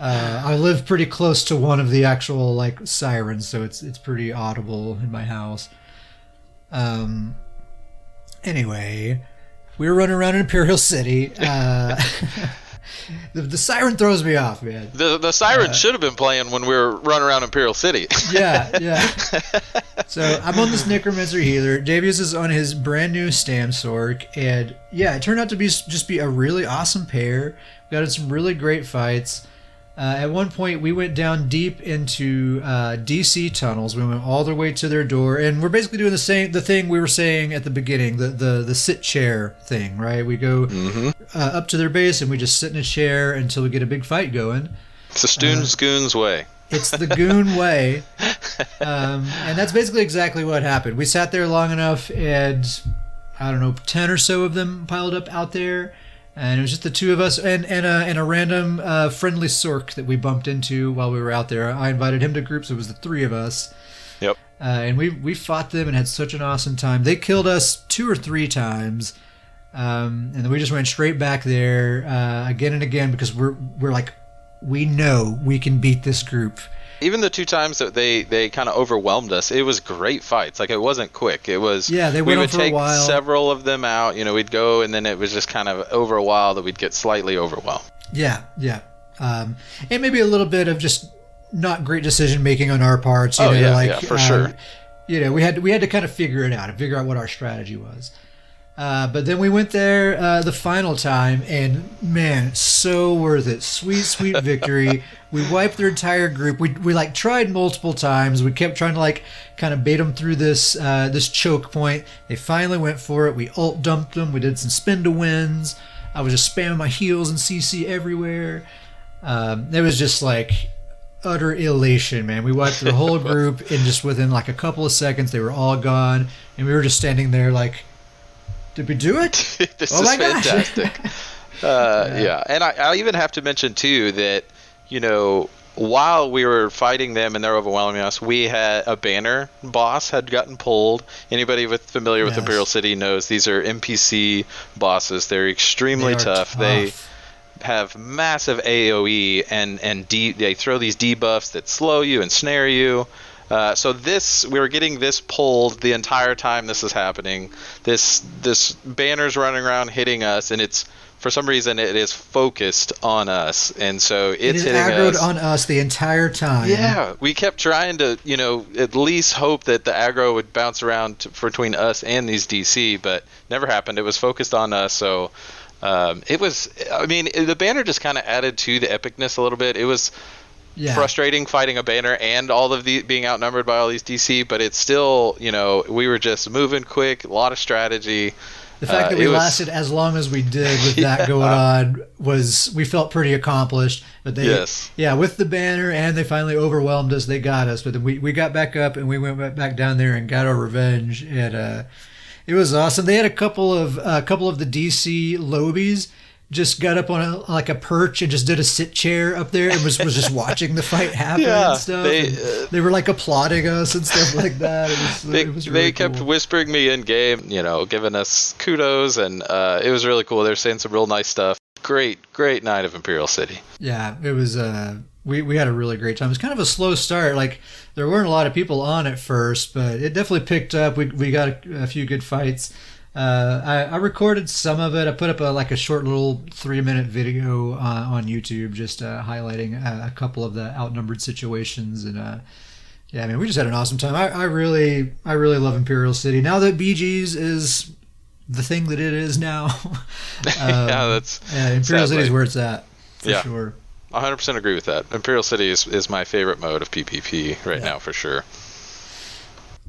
I live pretty close to one of the actual sirens, so it's pretty audible in my house. Anyway, we were running around in Imperial City. The siren throws me off, man. The siren should have been playing when we were running around Imperial City. Yeah. So I'm on this Necromancer healer. Davius is on his brand new Stam Sork, and yeah, it turned out to be a really awesome pair. We got in some really great fights. At one point, we went down deep into DC tunnels. We went all the way to their door, and we're basically doing the thing we were saying at the beginning, the sit chair thing, right? We go up to their base, and we just sit in a chair until we get a big fight going. It's the Goon's way. It's the Goon way, and that's basically exactly what happened. We sat there long enough, and I don't know, 10 or so of them piled up out there. And it was just the two of us and a random friendly Sork that we bumped into while we were out there. I invited him to groups. It was the three of us. Yep. And we fought them and had such an awesome time. They killed us 2 or 3 times. And then we just went straight back there again and again because we're like, we know we can beat this group. Even the 2 times that they kind of overwhelmed us, it was great fights. Like, it wasn't quick. It was, they went on for a while. We would take several of them out. We'd go, and then it was just kind of over a while that we'd get slightly overwhelmed. Yeah. And maybe a little bit of just not great decision making on our parts. For sure. We had to kind of figure it out and figure out what our strategy was. But then we went there the final time, and man, so worth it. Sweet victory. We wiped their entire group. We tried multiple times. We kept trying to kind of bait them through this choke point. They finally went for it. We ult dumped them. We did some spin to wins. I was just spamming my heals and CC everywhere. It was just utter elation, man. We wiped the whole group, and just within a couple of seconds, they were all gone, and we were just standing there Did we do it? This oh is my gosh. fantastic. Yeah. And I even have to mention, too, that, while we were fighting them and they're overwhelming us, we had a banner boss had gotten pulled. Anybody familiar with Imperial City knows these are NPC bosses. They're extremely tough. They have massive AoE and they throw these debuffs that slow you and snare you. So we were getting this pulled the entire time this is happening. This banner's running around hitting us, and it's, for some reason, it is focused on us, and so it's hitting us. It is aggroed on us the entire time. Yeah, we kept trying to, at least hope that the aggro would bounce around between us and these DC, but never happened. It was focused on us, so the banner just kind of added to the epicness a little bit. It was frustrating fighting a banner and all of the being outnumbered by all these DC, but it's still, we were just moving quick, a lot of strategy. The fact that we lasted as long as we did with that going on we felt pretty accomplished. But with the banner, and they finally overwhelmed us. They got us, but then we got back up and we went back down there and got our revenge. And it was awesome. They had a couple of the DC lobies just got up on a perch and just did a sit chair up there and was just watching the fight happen and stuff. They were like applauding us and stuff like that. It was really they kept cool. whispering me in game, giving us kudos, and it was really cool. They were saying some real nice stuff. Great night of Imperial City. Yeah, it was. We had a really great time. It was kind of a slow start. Like, there weren't a lot of people on at first, but it definitely picked up. We got a few good fights. I recorded some of it. I put up a short little 3-minute video on YouTube, just highlighting a couple of the outnumbered situations, and we just had an awesome time. I really love Imperial City now that BG's is the thing that it is now. Imperial City is where it's at for sure. 100% agree with that. Imperial City is my favorite mode of PvP right now for sure.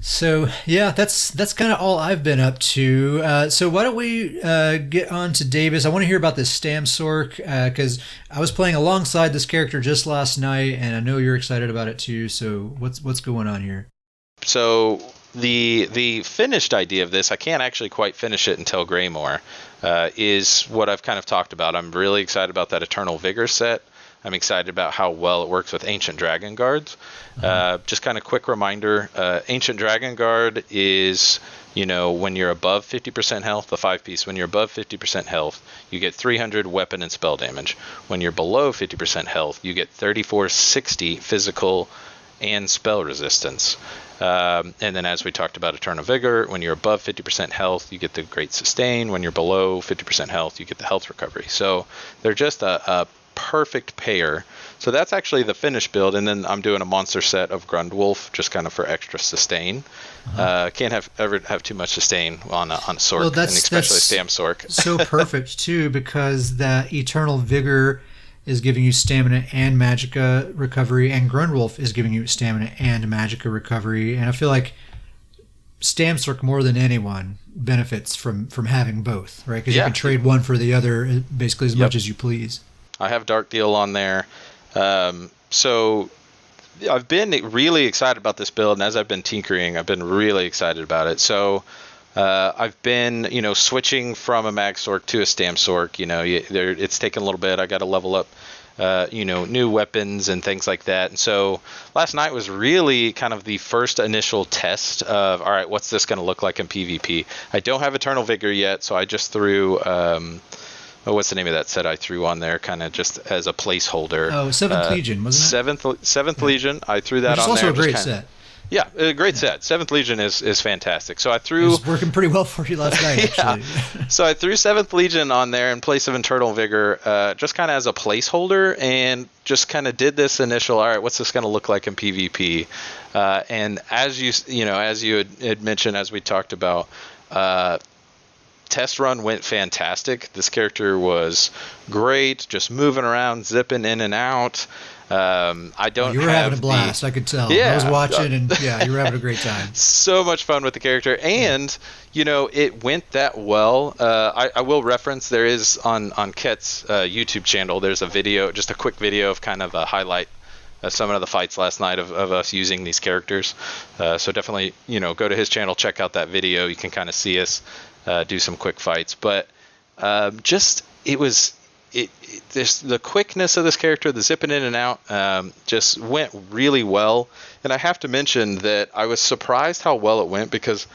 So that's kind of all I've been up to. So why don't we get on to Davis? I want to hear about this Stamsork because I was playing alongside this character just last night, and I know you're excited about it too. So what's going on here? So the finished idea of this, I can't actually quite finish it until Greymoor, is what I've kind of talked about. I'm really excited about that Eternal Vigor set. I'm excited about how well it works with Ancient Dragon Guards. Just kind of quick reminder, Ancient Dragon Guard is, when you're above 50% health, the 5-piece, when you're above 50% health, you get 300 weapon and spell damage. When you're below 50% health, you get 3460 physical and spell resistance. And then as we talked about Eternal Vigor, when you're above 50% health, you get the Great Sustain. When you're below 50% health, you get the Health Recovery. So they're just a perfect pair. So that's actually the finished build, and then I'm doing a monster set of Grundwolf just kind of for extra sustain. Can't ever have too much sustain on a Sork, and especially Stamsork. So perfect too, because that Eternal Vigor is giving you stamina and magicka recovery, and Grundwolf is giving you stamina and magicka recovery, and I feel like Stamsork more than anyone benefits from having both, right? Because you can trade one for the other basically as much as you please. I have Dark Deal on there. So I've been really excited about this build, and as I've been tinkering, I've been really excited about it. So I've been, switching from a Mag Sork to a Stam Sork. It's taken a little bit. I got to level up, new weapons and things like that. And so last night was really kind of the first initial test of, all right, what's this going to look like in PvP? I don't have Eternal Vigor yet, so I just threw... what's the name of that set I threw on there, kind of just as a placeholder? Oh, Seventh Legion, wasn't it? Seventh Legion. I threw that on there. It's also a great set. Yeah, a great set. Seventh Legion is fantastic. So I threw... It was working pretty well for you last night, actually. So I threw Seventh Legion on there in place of Eternal Vigor, just kind of as a placeholder, and just kind of did this initial, all right, what's this going to look like in PvP? And as you had mentioned, as we talked about, test run went fantastic. This character was great, just moving around, zipping in and out. You were having a blast, I could tell. Yeah, I was watching, and you were having a great time. So much fun with the character, and it went that well. I will reference, there is on Ket's YouTube channel, there's a video, just a quick video of kind of a highlight of some of the fights last night of us using these characters. So definitely, go to his channel, check out that video. You can kind of see us do some quick fights. But there's the quickness of this character, the zipping in and out, just went really well. And I have to mention that I was surprised how well it went, because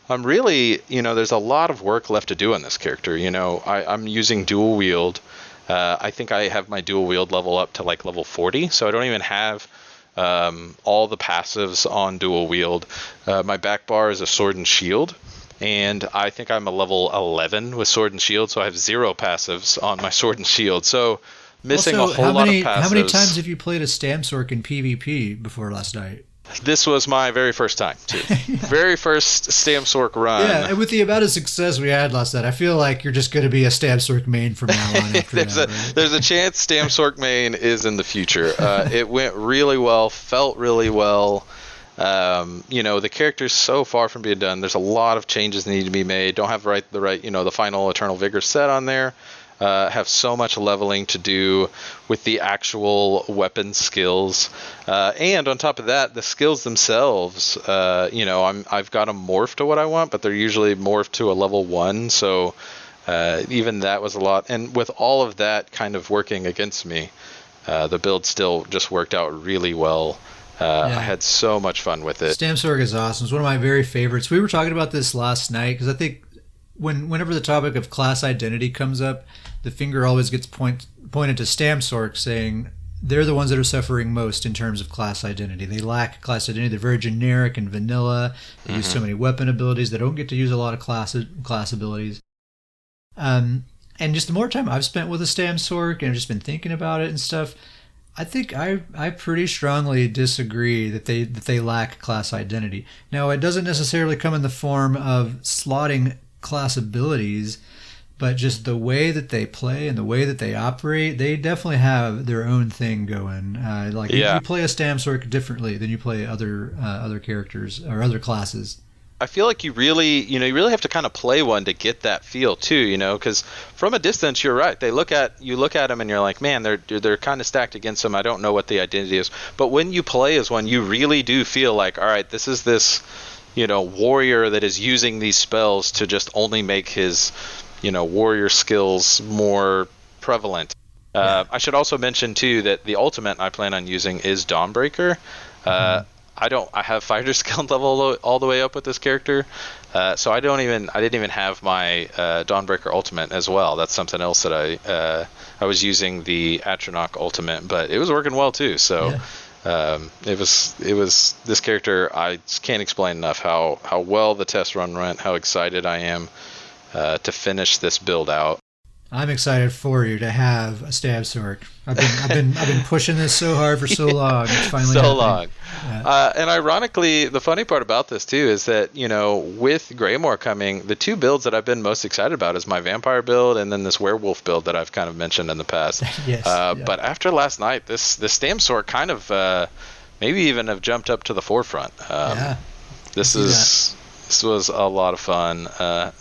I'm really, there's a lot of work left to do on this character. I'm using dual wield. I think I have my dual wield level up to like level 40, so I don't even have all the passives on dual wield. My back bar is a sword and shield, and I think I'm a level 11 with sword and shield, so I have 0 passives on my sword and shield. So missing also, a whole lot of passives. How many times have you played a Stamsork in PvP before last night? This was my very first time, too. Yeah. Very first Stamsork run. Yeah, and with the amount of success we had last night, I feel like you're just going to be a Stamsork main from now on after right? There's a chance Stamsork main is in the future. It went really well, felt really well. The character's so far from being done. There's a lot of changes that need to be made. Don't have the final Eternal Vigor set on there. Have so much leveling to do with the actual weapon skills, and on top of that, the skills themselves. I've got them morphed to what I want, but they're usually morphed to a level 1. So even that was a lot. And with all of that kind of working against me, the build still just worked out really well. I had so much fun with it. Stamsork is awesome. It's one of my very favorites. We were talking about this last night because I think whenever the topic of class identity comes up, the finger always gets pointed to Stamsork, saying they're the ones that are suffering most in terms of class identity. They lack class identity. They're very generic and vanilla. They use so many weapon abilities. They don't get to use a lot of class abilities. And just the more time I've spent with a Stamsork and I've just been thinking about it and stuff, I think I pretty strongly disagree that they lack class identity. Now, it doesn't necessarily come in the form of slotting class abilities, but just the way that they play and the way that they operate, they definitely have their own thing going. You play a Stamsork differently than you play other characters or other classes. I feel like you really have to kind of play one to get that feel too, because from a distance, you're right. You look at them and you're like, man, they're kind of stacked against them. I don't know what the identity is, but when you play as one, you really do feel like, all right, this is this, warrior that is using these spells to just only make his, warrior skills more prevalent. I should also mention too that the ultimate I plan on using is Dawnbreaker. I have fighter skill level all the way up with this character, so I didn't even have my Dawnbreaker ultimate as well. That's something else that I was using the Atronach ultimate, but it was working well too. So it was this character. I just can't explain enough how well the test run went, how excited I am to finish this build out. I'm excited for you to have a Stamsork. I've been pushing this so hard for so long. It's finally so happening. long. Yeah. And ironically, the funny part about this too is that with Greymoor coming, the two builds that I've been most excited about is my vampire build and then this werewolf build that I've kind of mentioned in the past. Yes. But after last night, this Stamsork kind of maybe even have jumped up to the forefront. This was a lot of fun,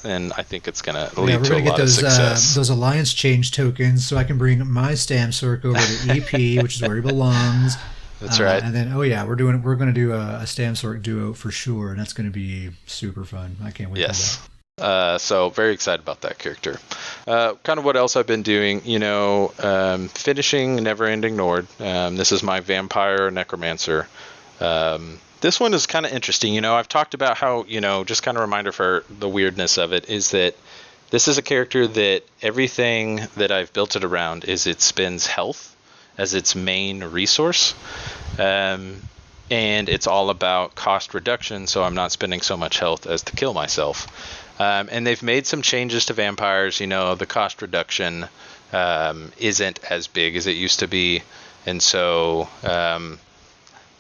and I think it's going to lead to a lot of success. Those alliance change tokens, so I can bring my Stamsork over to EP, which is where he belongs. That's right. And then, we're going to do a Stamsork duo for sure, and that's going to be super fun. I can't wait. Yes. For that. So very excited about that character. Kind of what else I've been doing, finishing Neverending Nord. This is my vampire necromancer. This one is kind of interesting. I've talked about how, just kind of a reminder for the weirdness of it is that this is a character that everything that I've built it around is it spends health as its main resource. And it's all about cost reduction, so I'm not spending so much health as to kill myself. And they've made some changes to vampires. The cost reduction isn't as big as it used to be. And so...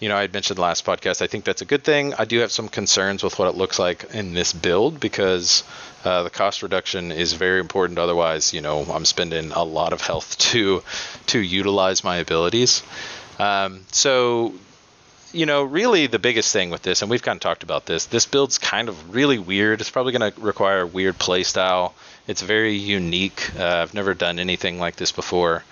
I had mentioned the last podcast, I think that's a good thing. I do have some concerns with what it looks like in this build because the cost reduction is very important. Otherwise, I'm spending a lot of health to utilize my abilities. So, really the biggest thing with this, and we've kind of talked about this build's kind of really weird. It's probably going to require a weird play style. It's very unique. I've never done anything like this before.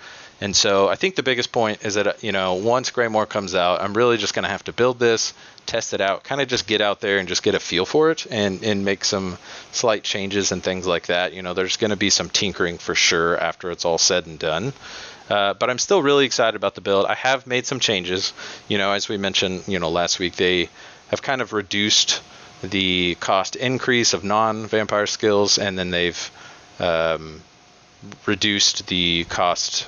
And so I think the biggest point is that, once Greymoor comes out, I'm really just going to have to build this, test it out, kind of just get out there and just get a feel for it and make some slight changes and things like that. There's going to be some tinkering for sure after it's all said and done. But I'm still really excited about the build. I have made some changes. As we mentioned, last week, they have kind of reduced the cost increase of non-vampire skills, and then they've reduced the cost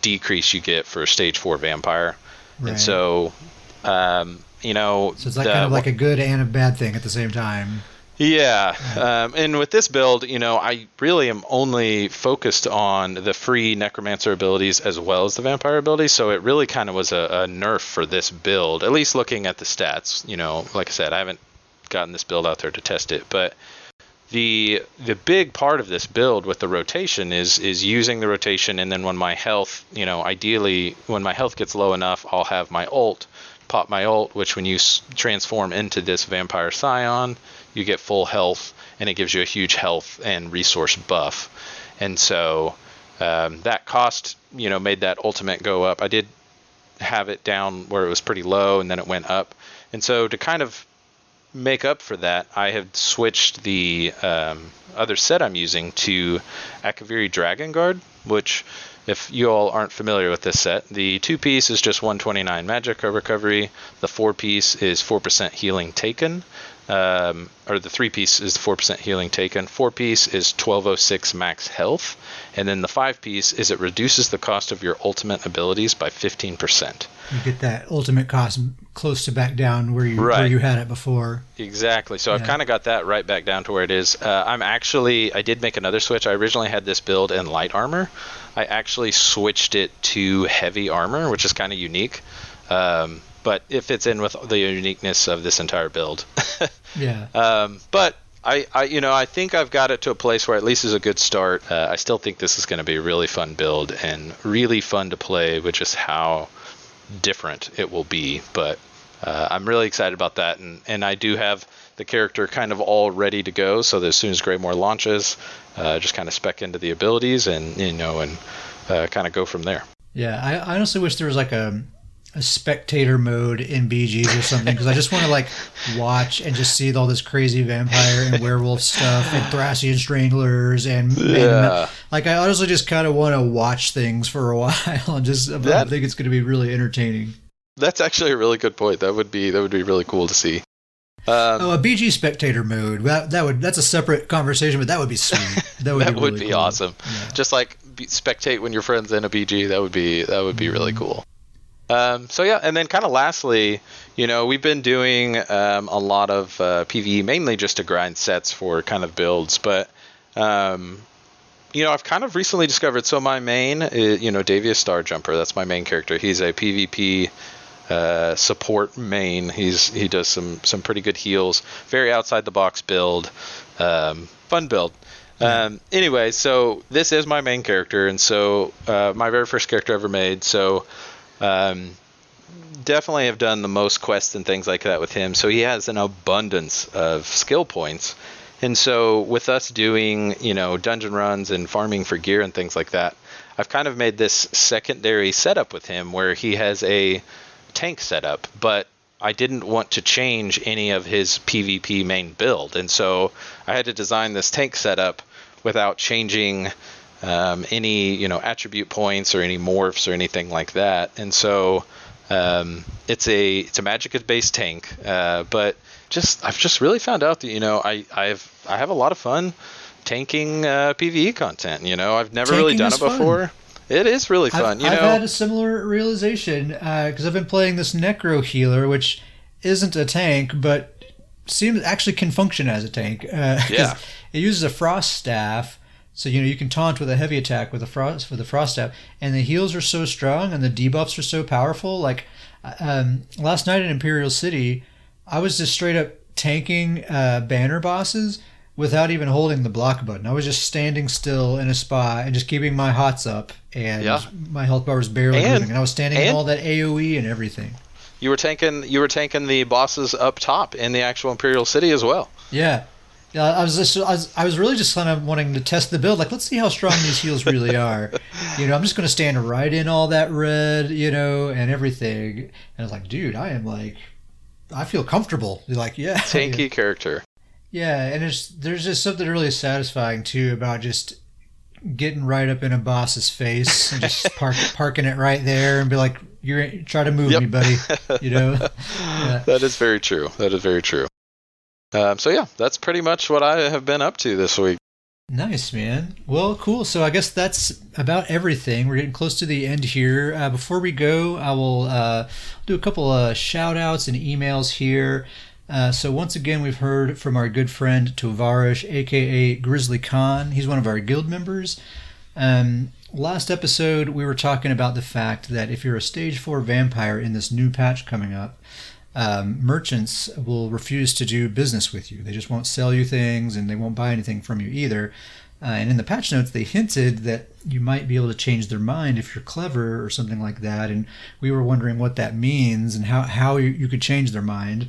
decrease you get for stage 4 vampire. Right. And so, so it's like kind of like a good and a bad thing at the same time. Yeah. And with this build, I really am only focused on the free necromancer abilities as well as the vampire abilities. So it really kind of was a nerf for this build, at least looking at the stats. Like I said, I haven't gotten this build out there to test it, but the big part of this build with the rotation is using the rotation, and then when my health, ideally when my health gets low enough, I'll have my ult, pop my ult, which when you transform into this vampire scion, you get full health, and it gives you a huge health and resource buff. And so that cost, made that ultimate go up. I did have it down where it was pretty low, and then it went up. And so to kind of make up for that, I have switched the other set I'm using to Akaviri Dragon Guard, which, if you all aren't familiar with this set, the 2-piece is just 129 magic recovery, the 4-piece is 4% healing taken, or the 3-piece is 4% healing taken, 4-piece is 1206 max health, and then the 5-piece is it reduces the cost of your ultimate abilities by 15%. You get that ultimate cost close to back down where you had it before. Exactly. So I've kind of got that right back down to where it is. I did make another switch. I originally had this build in light armor. I actually switched it to heavy armor, which is kind of unique. But it fits in with the uniqueness of this entire build. Yeah. But I think I've got it to a place where at least is a good start. I still think this is going to be a really fun build and really fun to play, with just how different it will be. But I'm really excited about that, and I do have the character kind of all ready to go, so that as soon as Greymoor launches, just kind of spec into the abilities and kind of go from there. Yeah, I honestly wish there was like a spectator mode in BGs or something, because I just want to watch and just see all this crazy vampire and werewolf stuff and Thracian stranglers and I honestly just kind of want to watch things for a while and just I think it's going to be really entertaining. That's actually a really good point. That would be really cool to see. A BG spectator mode. That's a separate conversation, but that would be sweet. That would be cool. Awesome. Yeah. Just spectate when your friend's in a BG. That would be really cool. And then kind of lastly, we've been doing a lot of PvE, mainly just to grind sets for kind of builds. But, I've kind of recently discovered, so my main, Davius Starjumper, that's my main character. He's a PvP support main. He does some pretty good heals, very outside the box build, fun build. Anyway, so this is my main character, and so my very first character ever made. So definitely have done the most quests and things like that with him. So he has an abundance of skill points. And so with us doing, dungeon runs and farming for gear and things like that, I've kind of made this secondary setup with him where he has a tank setup, but I didn't want to change any of his PvP main build. And so I had to design this tank setup without changing any attribute points or any morphs or anything like that. And so it's a magic based tank, but I've just really found out that I have a lot of fun tanking PvE content. I've never really done it before. Fun. It is really fun. I've had a similar realization because I've been playing this Necro Healer, which isn't a tank, but actually can function as a tank. It uses a frost staff. So you can taunt with a heavy attack with the frost staff, and the heals are so strong and the debuffs are so powerful. Like last night in Imperial City, I was just straight up tanking banner bosses without even holding the block button. I was just standing still in a spot and just keeping my hots up, and my health bar was barely moving, and I was standing in all that AOE and everything. You were tanking the bosses up top in the actual Imperial City as well. Yeah. I was really just kind of wanting to test the build. Like, let's see how strong these heals really are. I'm just going to stand right in all that red, and everything. And I was like, dude, I feel comfortable. You're like, yeah. Tanky character. Yeah, and there's just something really satisfying, too, about just getting right up in a boss's face and just parking it right there and be like, try to move me, buddy. Yeah. That is very true. That is very true. So yeah, that's pretty much what I have been up to this week. Nice, man. Well, cool. So I guess that's about everything. We're getting close to the end here. Before we go, I will do a couple of shout outs and emails here. So once again, we've heard from our good friend Tovarish, aka Grizzly Khan. He's one of our guild members. Last episode, we were talking about the fact that if you're a stage 4 vampire in this new patch coming up, merchants will refuse to do business with you. They just won't sell you things, and they won't buy anything from you either. And in the patch notes, they hinted that you might be able to change their mind if you're clever or something like that. And we were wondering what that means and how you could change their mind.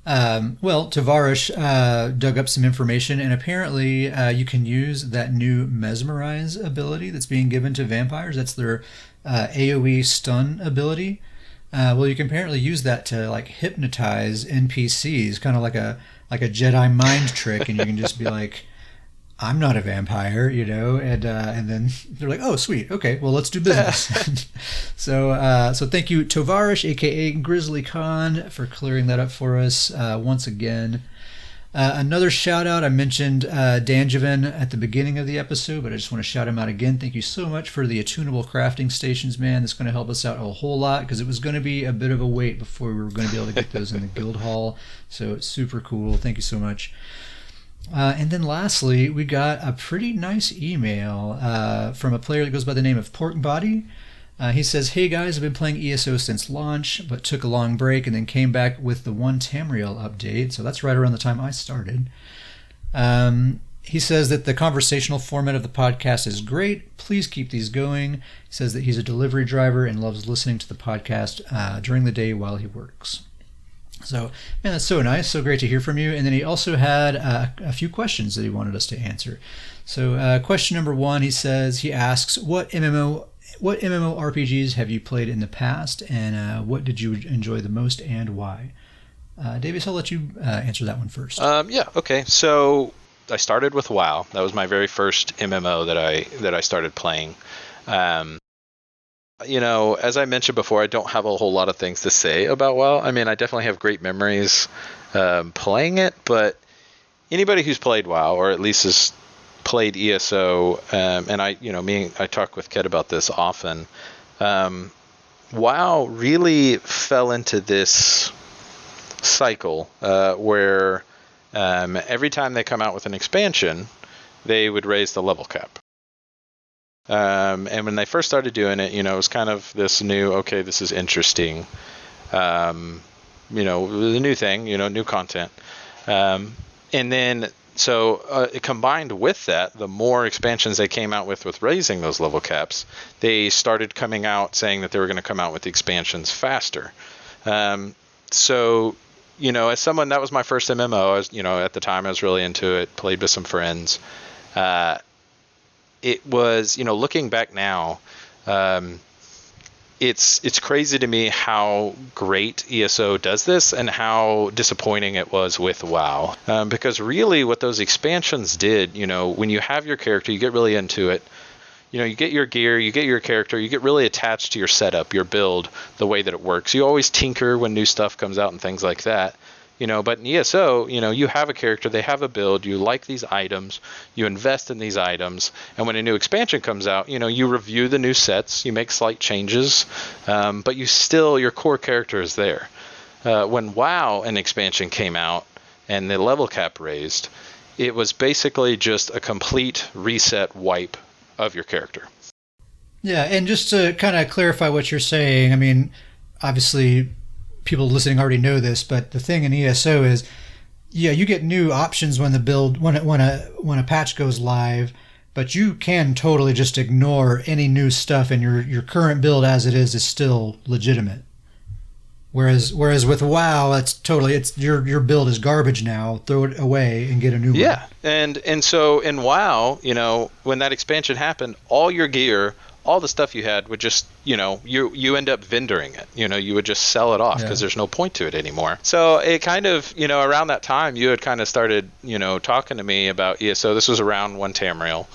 Well, Tovarish dug up some information, and apparently you can use that new Mesmerize ability that's being given to vampires. That's their AoE stun ability. Well, you can apparently use that to hypnotize NPCs, kind of like a Jedi mind trick, and you can just be like, "I'm not a vampire," and then they're like, "Oh, sweet, okay, well, let's do business." So thank you, Tovarish, aka Grizzly Khan, for clearing that up for us once again. Another shout out, I mentioned Danjavan at the beginning of the episode, but I just want to shout him out again. Thank you so much for the attunable crafting stations, man. That's going to help us out a whole lot, because it was going to be a bit of a wait before we were going to be able to get those in the guild hall. So it's super cool. Thank you so much. And then lastly, we got a pretty nice email from a player that goes by the name of Pork Body. He says, "Hey guys, I've been playing ESO since launch, but took a long break and then came back with the 1 Tamriel update." So that's right around the time I started. He says that the conversational format of the podcast is great. Please keep these going. He says that he's a delivery driver and loves listening to the podcast during the day while he works. So, man, that's so nice. So great to hear from you. And then he also had a few questions that he wanted us to answer. So question number 1, he asks, what MMORPGs have you played in the past, and what did you enjoy the most and why? Davis, I'll let you answer that one first. Yeah, okay. So I started with WoW. That was my very first MMO that I started playing. As I mentioned before, I don't have a whole lot of things to say about WoW. I mean, I definitely have great memories playing it, but anybody who's played WoW, or at least has played ESO, and I talk with Ket about this often. WoW really fell into this cycle where every time they come out with an expansion, they would raise the level cap. And when they first started doing it, it was kind of this new, okay, this is interesting, the new thing, new content. And then, so combined with that, the more expansions they came out with raising those level caps, they started coming out saying that they were going to come out with the expansions faster. So, as someone, that was my first MMO, I was, at the time I was really into it, played with some friends. It was, looking back now, it's crazy to me how great ESO does this and how disappointing it was with WoW. Because really what those expansions did, when you have your character, you get really into it. You get your gear, you get your character, you get really attached to your setup, your build, the way that it works. You always tinker when new stuff comes out and things like that. But in ESO, you have a character, they have a build, you like these items, you invest in these items, and when a new expansion comes out, you review the new sets, you make slight changes, but your core character is there. When WoW, an expansion came out and the level cap raised, it was basically just a complete reset wipe of your character. Yeah, and just to kind of clarify what you're saying, I mean, obviously people listening already know this, but the thing in ESO is, yeah, you get new options when a patch goes live, but you can totally just ignore any new stuff, and your current build as it is still legitimate. Whereas with WoW, it's your build is garbage now. Throw it away and get a new one. Yeah, and so in WoW, when that expansion happened, all your gear, all the stuff you had would just, you end up vendoring it. You would just sell it off because there's no point to it anymore. So it kind of, around that time, you had kind of started, talking to me about ESO. This was around when Tamriel.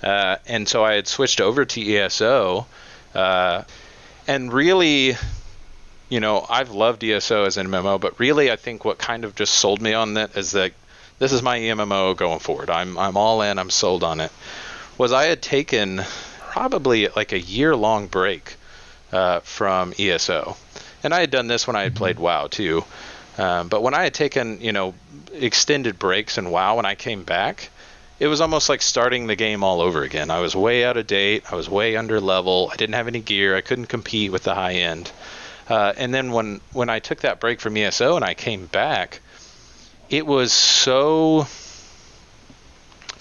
And so I had switched over to ESO. And really, I've loved ESO as an MMO, but really I think what kind of just sold me on that is that this is my MMO going forward. I'm all in. I'm sold on it. Was I had taken probably like a year-long break from ESO. And I had done this when I had played WoW too. But when I had taken, extended breaks in WoW, when I came back, it was almost like starting the game all over again. I was way out of date. I was way under level. I didn't have any gear. I couldn't compete with the high end. And then when I took that break from ESO and I came back, it was so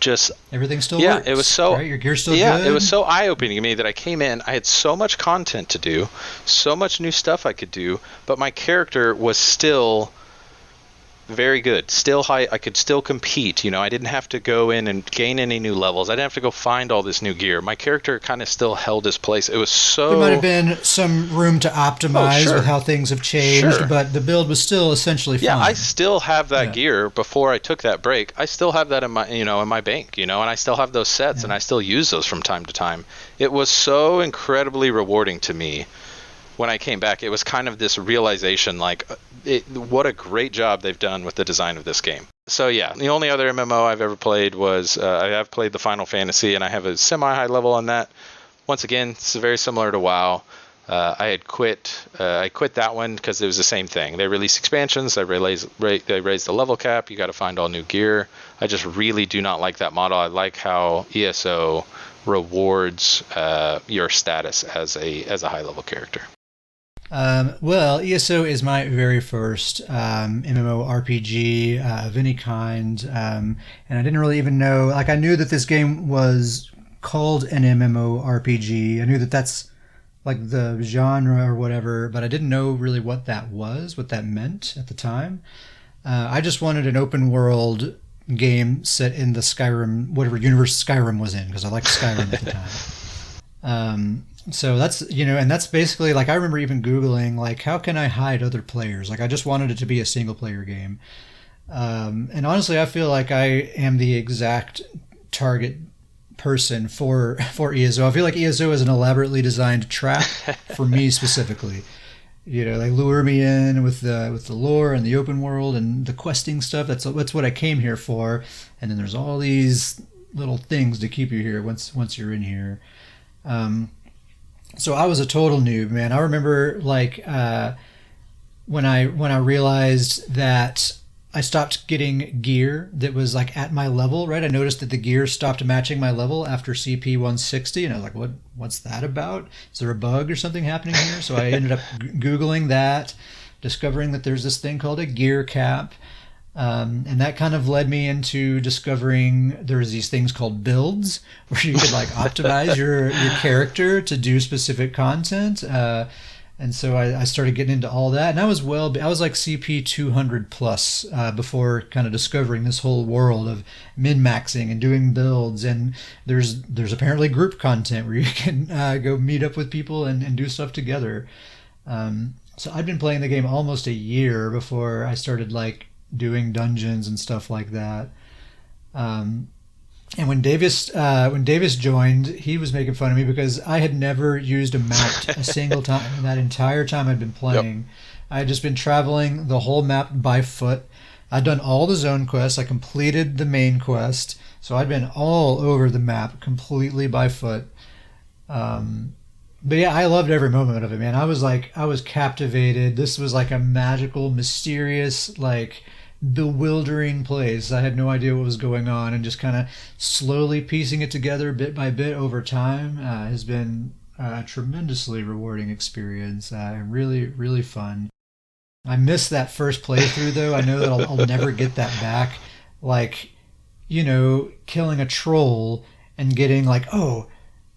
just everything still works. It was so right? Your gear's still good. It was so eye-opening to me that I came in. I had so much content to do, so much new stuff I could do, but my character was still very good, still high. I could still compete. I didn't have to go in and gain any new levels. I didn't have to go find all this new gear. My character kind of still held his place. It was so... There might have been some room to optimize with how things have changed, but the build was still essentially fine. Yeah, I still have that gear before I took that break. I still have that in my, in my bank, and I still have those sets, and I still use those from time to time. It was so incredibly rewarding to me when I came back. It was kind of this realization, what a great job they've done with the design of this game. So yeah, the only other MMO I've ever played was I have played the Final Fantasy, and I have a semi-high level on that. Once again, it's very similar to WoW. I had quit that one because it was the same thing. They release expansions, they raise the level cap. You got to find all new gear. I just really do not like that model. I like how ESO rewards your status as a high level character. Well, ESO is my very first MMORPG of any kind, and I didn't really even know. I knew that this game was called an MMORPG. I knew that that's like the genre or whatever, but I didn't know really what that meant at the time. I just wanted an open world game set in the Skyrim, whatever universe Skyrim was in, because I liked Skyrim at the time. So that's, and that's basically, I remember even Googling, how can I hide other players? I just wanted it to be a single player game. And honestly, I feel like I am the exact target person for ESO. I feel like ESO is an elaborately designed trap for me specifically. They lure me in with the lore and the open world and the questing stuff. That's what I came here for. And then there's all these little things to keep you here once you're in here. So I was a total noob, man. I remember when I realized that I stopped getting gear that was at my level, right? I noticed that the gear stopped matching my level after CP 160, and I was like, what's that about? Is there a bug or something happening here? So I ended up Googling that, discovering that there's this thing called a gear cap. And that kind of led me into discovering there's these things called builds where you could optimize your character to do specific content. And so I started getting into all that, and I was CP 200 plus before kind of discovering this whole world of min-maxing and doing builds. And there's apparently group content where you can go meet up with people and do stuff together. So I'd been playing the game almost a year before I started doing dungeons and stuff like that. And when Davis joined, he was making fun of me because I had never used a mount a single time that entire time I'd been playing. Yep. I had just been traveling the whole map by foot. I'd done all the zone quests. I completed the main quest. So I'd been all over the map completely by foot. But yeah, I loved every moment of it, man. I was captivated. This was a magical, mysterious, bewildering place. I had no idea what was going on, and just kind of slowly piecing it together bit by bit over time has been a tremendously rewarding experience. Really, really fun. I missed that first playthrough though. I know that I'll never get that back. Killing a troll and getting oh,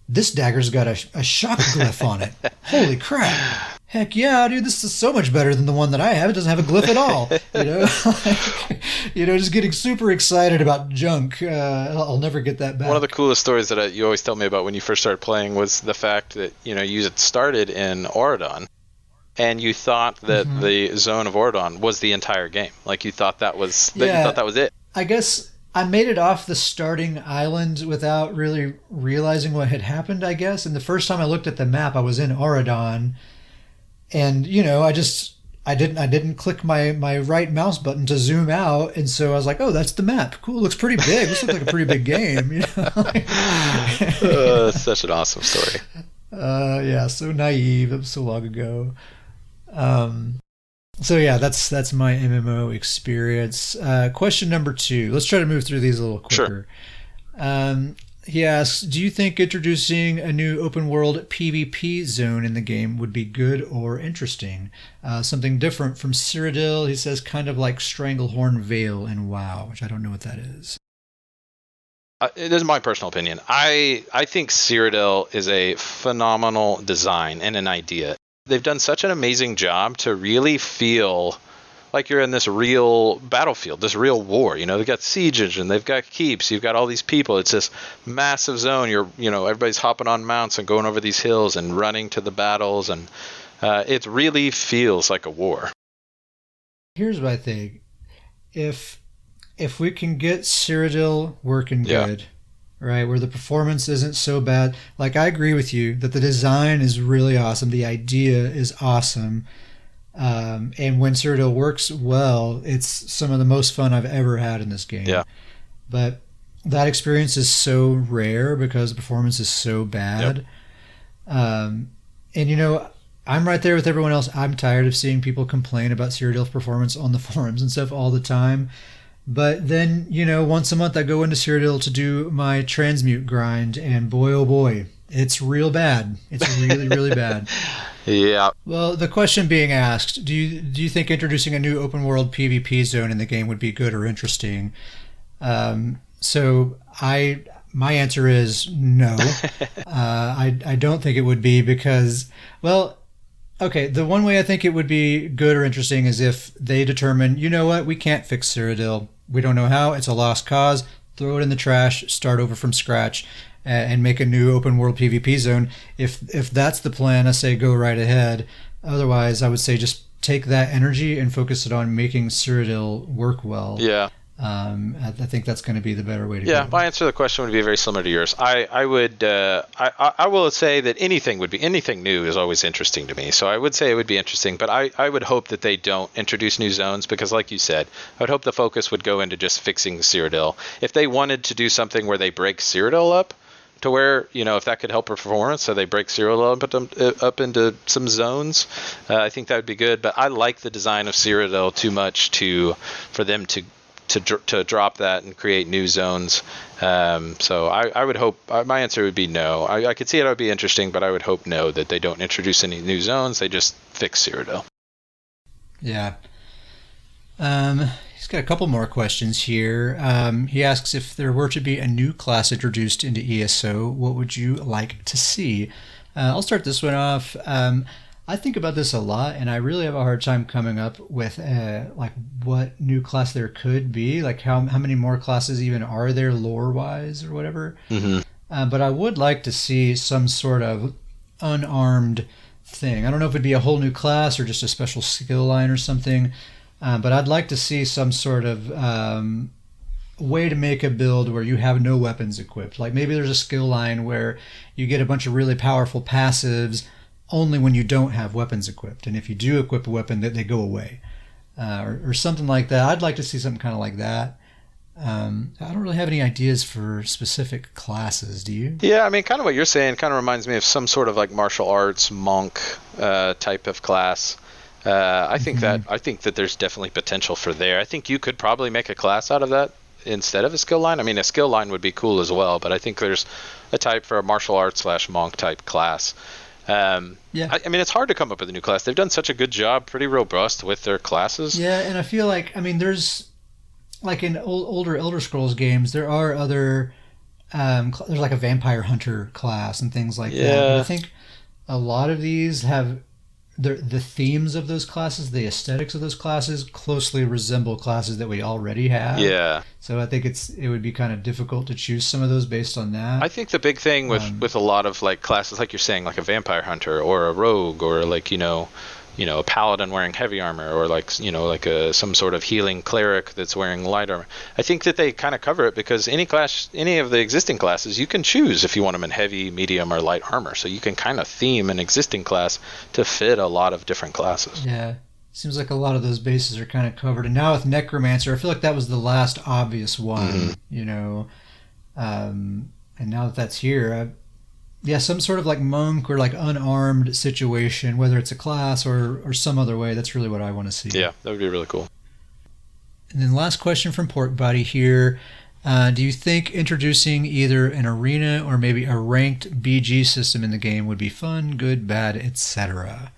this dagger's got a shock glyph on it. Holy crap. heck yeah, dude, this is so much better than the one that I have. It doesn't have a glyph at all. Just getting super excited about junk. I'll never get that back. One of the coolest stories that you always tell me about when you first started playing was the fact that, you had started in Auradon, and you thought that the zone of Auradon was the entire game. Like, you thought that was it. I guess I made it off the starting island without really realizing what had happened, I guess. And the first time I looked at the map, I was in Auradon. And, I didn't click my right mouse button to zoom out. And so I was like, oh, that's the map. Cool. Looks pretty big. This looks like a pretty big game. Such an awesome story. Yeah, so naive. That was so long ago. So yeah, that's my MMO experience. Question number 2. Let's try to move through these a little quicker. Sure. He asks, do you think introducing a new open world PvP zone in the game would be good or interesting? Something different from Cyrodiil, he says, kind of like Stranglehorn Vale in WoW, which I don't know what that is. This is my personal opinion. I think Cyrodiil is a phenomenal design and an idea. They've done such an amazing job to really feel like you're in this real battlefield, this real war. They've got sieges and they've got keeps. You've got all these people. It's this massive zone. Everybody's hopping on mounts and going over these hills and running to the battles, and it really feels like a war. Here's what I think: if we can get Cyrodiil working good, right, where the performance isn't so bad. Like, I agree with you that the design is really awesome. The idea is awesome. And when Cyrodiil works well, it's some of the most fun I've ever had in this game. Yeah. But that experience is so rare because the performance is so bad. Yep. And I'm right there with everyone else. I'm tired of seeing people complain about Cyrodiil's performance on the forums and stuff all the time. But then, once a month I go into Cyrodiil to do my transmute grind, and boy, oh boy, it's real bad. It's really, really bad. Yeah. Well, the question being asked, do you think introducing a new open world PvP zone in the game would be good or interesting? So my answer is no. I don't think it would be because, well, okay, the one way I think it would be good or interesting is if they determine, you know what, we can't fix Cyrodiil. We don't know how. It's a lost cause. Throw it in the trash, start over from scratch, and make a new open world PvP zone. If that's the plan, I say go right ahead. Otherwise, I would say just take that energy and focus it on making Cyrodiil work well. Yeah. I think that's going to be the better way to go. Yeah, my answer to the question would be very similar to yours. I will say that anything new is always interesting to me. So I would say it would be interesting, but I would hope that they don't introduce new zones because, like you said, I would hope the focus would go into just fixing Cyrodiil. If they wanted to do something where they break Cyrodiil up to where, if that could help performance, so they break Cyrodiil up into some zones, I think that would be good. But I like the design of Cyrodiil too much for them to drop that and create new zones. So I would hope, my answer would be no. I could see it would be interesting, but I would hope no, that they don't introduce any new zones. They just fix Cyrodiil. Yeah. He's got a couple more questions here. He asks, if there were to be a new class introduced into ESO, what would you like to see? I'll start this one off. I think about this a lot, and I really have a hard time coming up with like what new class there could be, like how many more classes even are there lore-wise or whatever. Mm-hmm. But I would like to see some sort of unarmed thing. I don't know if it'd be a whole new class or just a special skill line or something, but I'd like to see some sort of way to make a build where you have no weapons equipped. Like maybe there's a skill line where you get a bunch of really powerful passives only when you don't have weapons equipped, and if you do equip a weapon, that they go away, or something like that. I'd like to see something kind of like that. I don't really have any ideas for specific classes. Do you? Yeah, I mean, kind of what you're saying kind of reminds me of some sort of like martial arts monk type of class. I think that there's definitely potential for there. I think you could probably make a class out of that instead of a skill line. I mean, a skill line would be cool as well, but I think there's a type for a martial arts / monk type class. I mean, it's hard to come up with a new class. They've done such a good job, pretty robust with their classes. Yeah, and I feel like, I mean, there's like in older Elder Scrolls games, there are other there's like a vampire hunter class and things like that. But I think a lot of these have the themes of those classes, the aesthetics of those classes closely resemble classes that we already have. Yeah. So I think it would be kind of difficult to choose some of those based on that. I think the big thing with a lot of like classes, like you're saying, like a vampire hunter or a rogue or like, a paladin wearing heavy armor, or like some sort of healing cleric that's wearing light armor. I think that they kind of cover it because any of the existing classes, you can choose if you want them in heavy, medium, or light armor. So you can kind of theme an existing class to fit a lot of different classes. Yeah, seems like a lot of those bases are kind of covered. And now with Necromancer, I feel like that was the last obvious one, and now that that's here, some sort of like monk or like unarmed situation, whether it's a class or some other way. That's really what I want to see. Yeah, that would be really cool. And then last question from Pork Body here. Do you think introducing either an arena or maybe a ranked BG system in the game would be fun, good, bad, etc.?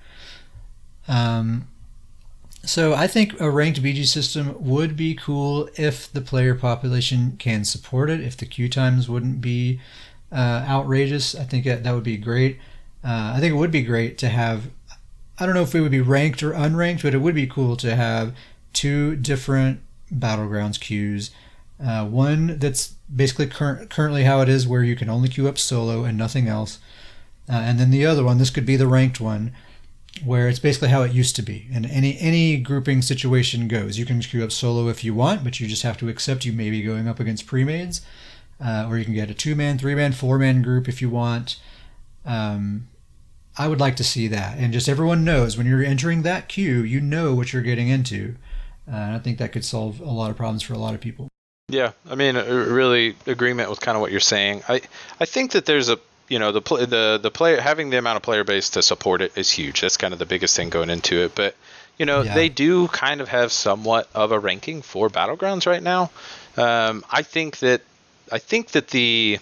So I think a ranked BG system would be cool if the player population can support it, if the queue times wouldn't be outrageous. I think that would be great. I think it would be great to have, I don't know if it would be ranked or unranked, but it would be cool to have 2 different Battlegrounds queues. One that's basically currently how it is, where you can only queue up solo and nothing else. And then the other one, this could be the ranked one, where it's basically how it used to be. And any grouping situation goes. You can queue up solo if you want, but you just have to accept you may be going up against pre-mades. Or you can get a 2-man, 3-man, 4-man group if you want. I would like to see that. And just everyone knows when you're entering that queue, you know what you're getting into. And I think that could solve a lot of problems for a lot of people. Yeah, I mean, really agreement with kind of what you're saying. I think that there's a, the player, having the amount of player base to support it is huge. That's kind of the biggest thing going into it. But, they do kind of have somewhat of a ranking for Battlegrounds right now. I think that the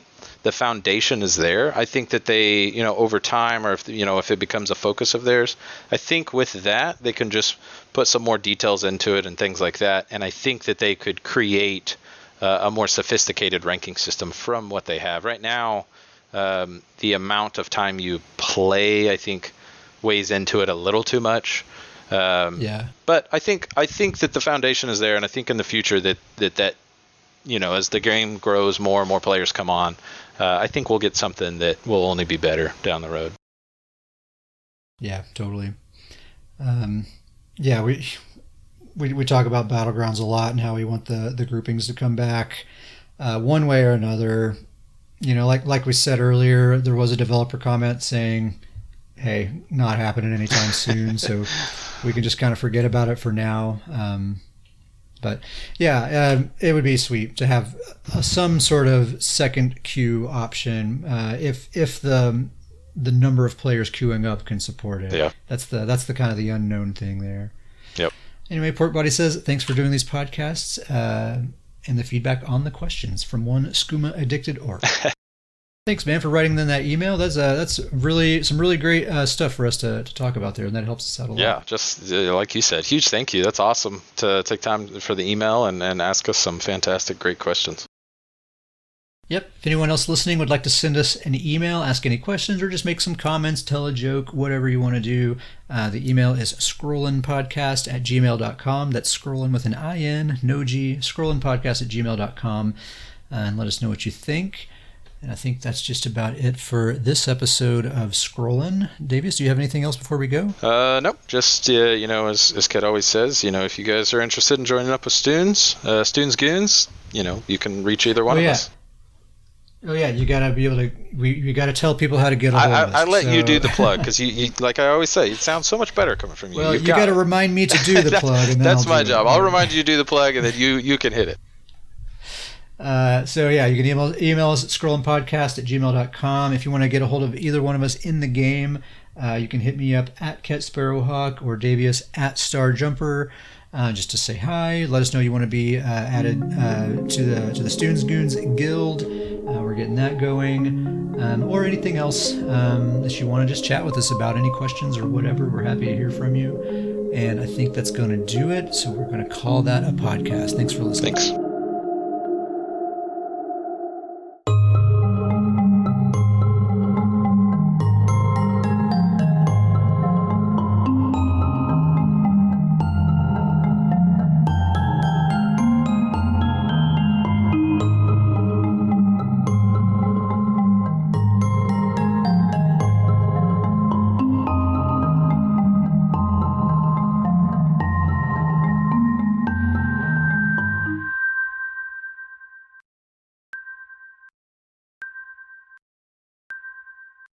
foundation is there. I think that they, over time, or if it becomes a focus of theirs, I think with that they can just put some more details into it and things like that. And I think that they could create a more sophisticated ranking system from what they have right now. The amount of time you play, I think, weighs into it a little too much. But I think that the foundation is there, and I think in the future that as the game grows, more and more players come on, I think we'll get something that will only be better down the road. Yeah, totally. We talk about Battlegrounds a lot and how we want the groupings to come back one way or another. Like we said earlier, there was a developer comment saying, hey, not happening anytime soon, so we can just kind of forget about it for now. But it would be sweet to have some sort of second queue option if the number of players queuing up can support it. Yeah, that's the kind of the unknown thing there. Yep. Anyway, Pork Body says, thanks for doing these podcasts and the feedback on the questions from one skooma addicted orc. Thanks, man, for writing in that email. That's really some really great stuff for us to talk about there, and that helps us out a lot. Yeah, just like you said, huge thank you. That's awesome to take time for the email and ask us some fantastic, great questions. Yep. If anyone else listening would like to send us an email, ask any questions, or just make some comments, tell a joke, whatever you want to do, the email is scrollinpodcast@gmail.com. That's scrollin with an I-N, no G, scrollinpodcast@gmail.com, and let us know what you think. And I think that's just about it for this episode of Scrollin'. Davies, do you have anything else before we go? Nope. Just, as Kat always says, if you guys are interested in joining up with Stoons Goons, you can reach either one of us. Oh yeah, you gotta be able to. You gotta tell people how to get a hold of us. I let you do the plug because you, like I always say, it sounds so much better coming from you. Well, you gotta remind me to do the plug. And then that's my job. I'll remind you to do the plug, and then you can hit it. You can email us at scrollinpodcast@gmail.com. If you want to get a hold of either one of us in the game, you can hit me up at Ket Sparrowhawk or Davius at Starjumper. Just to say hi, let us know you want to be added to the Stoons Goons Guild. We're getting that going, or anything else that you want to just chat with us about, any questions or whatever. We're happy to hear from you, and I think that's going to do it. So we're going to call that a podcast. Thanks for listening. Thanks.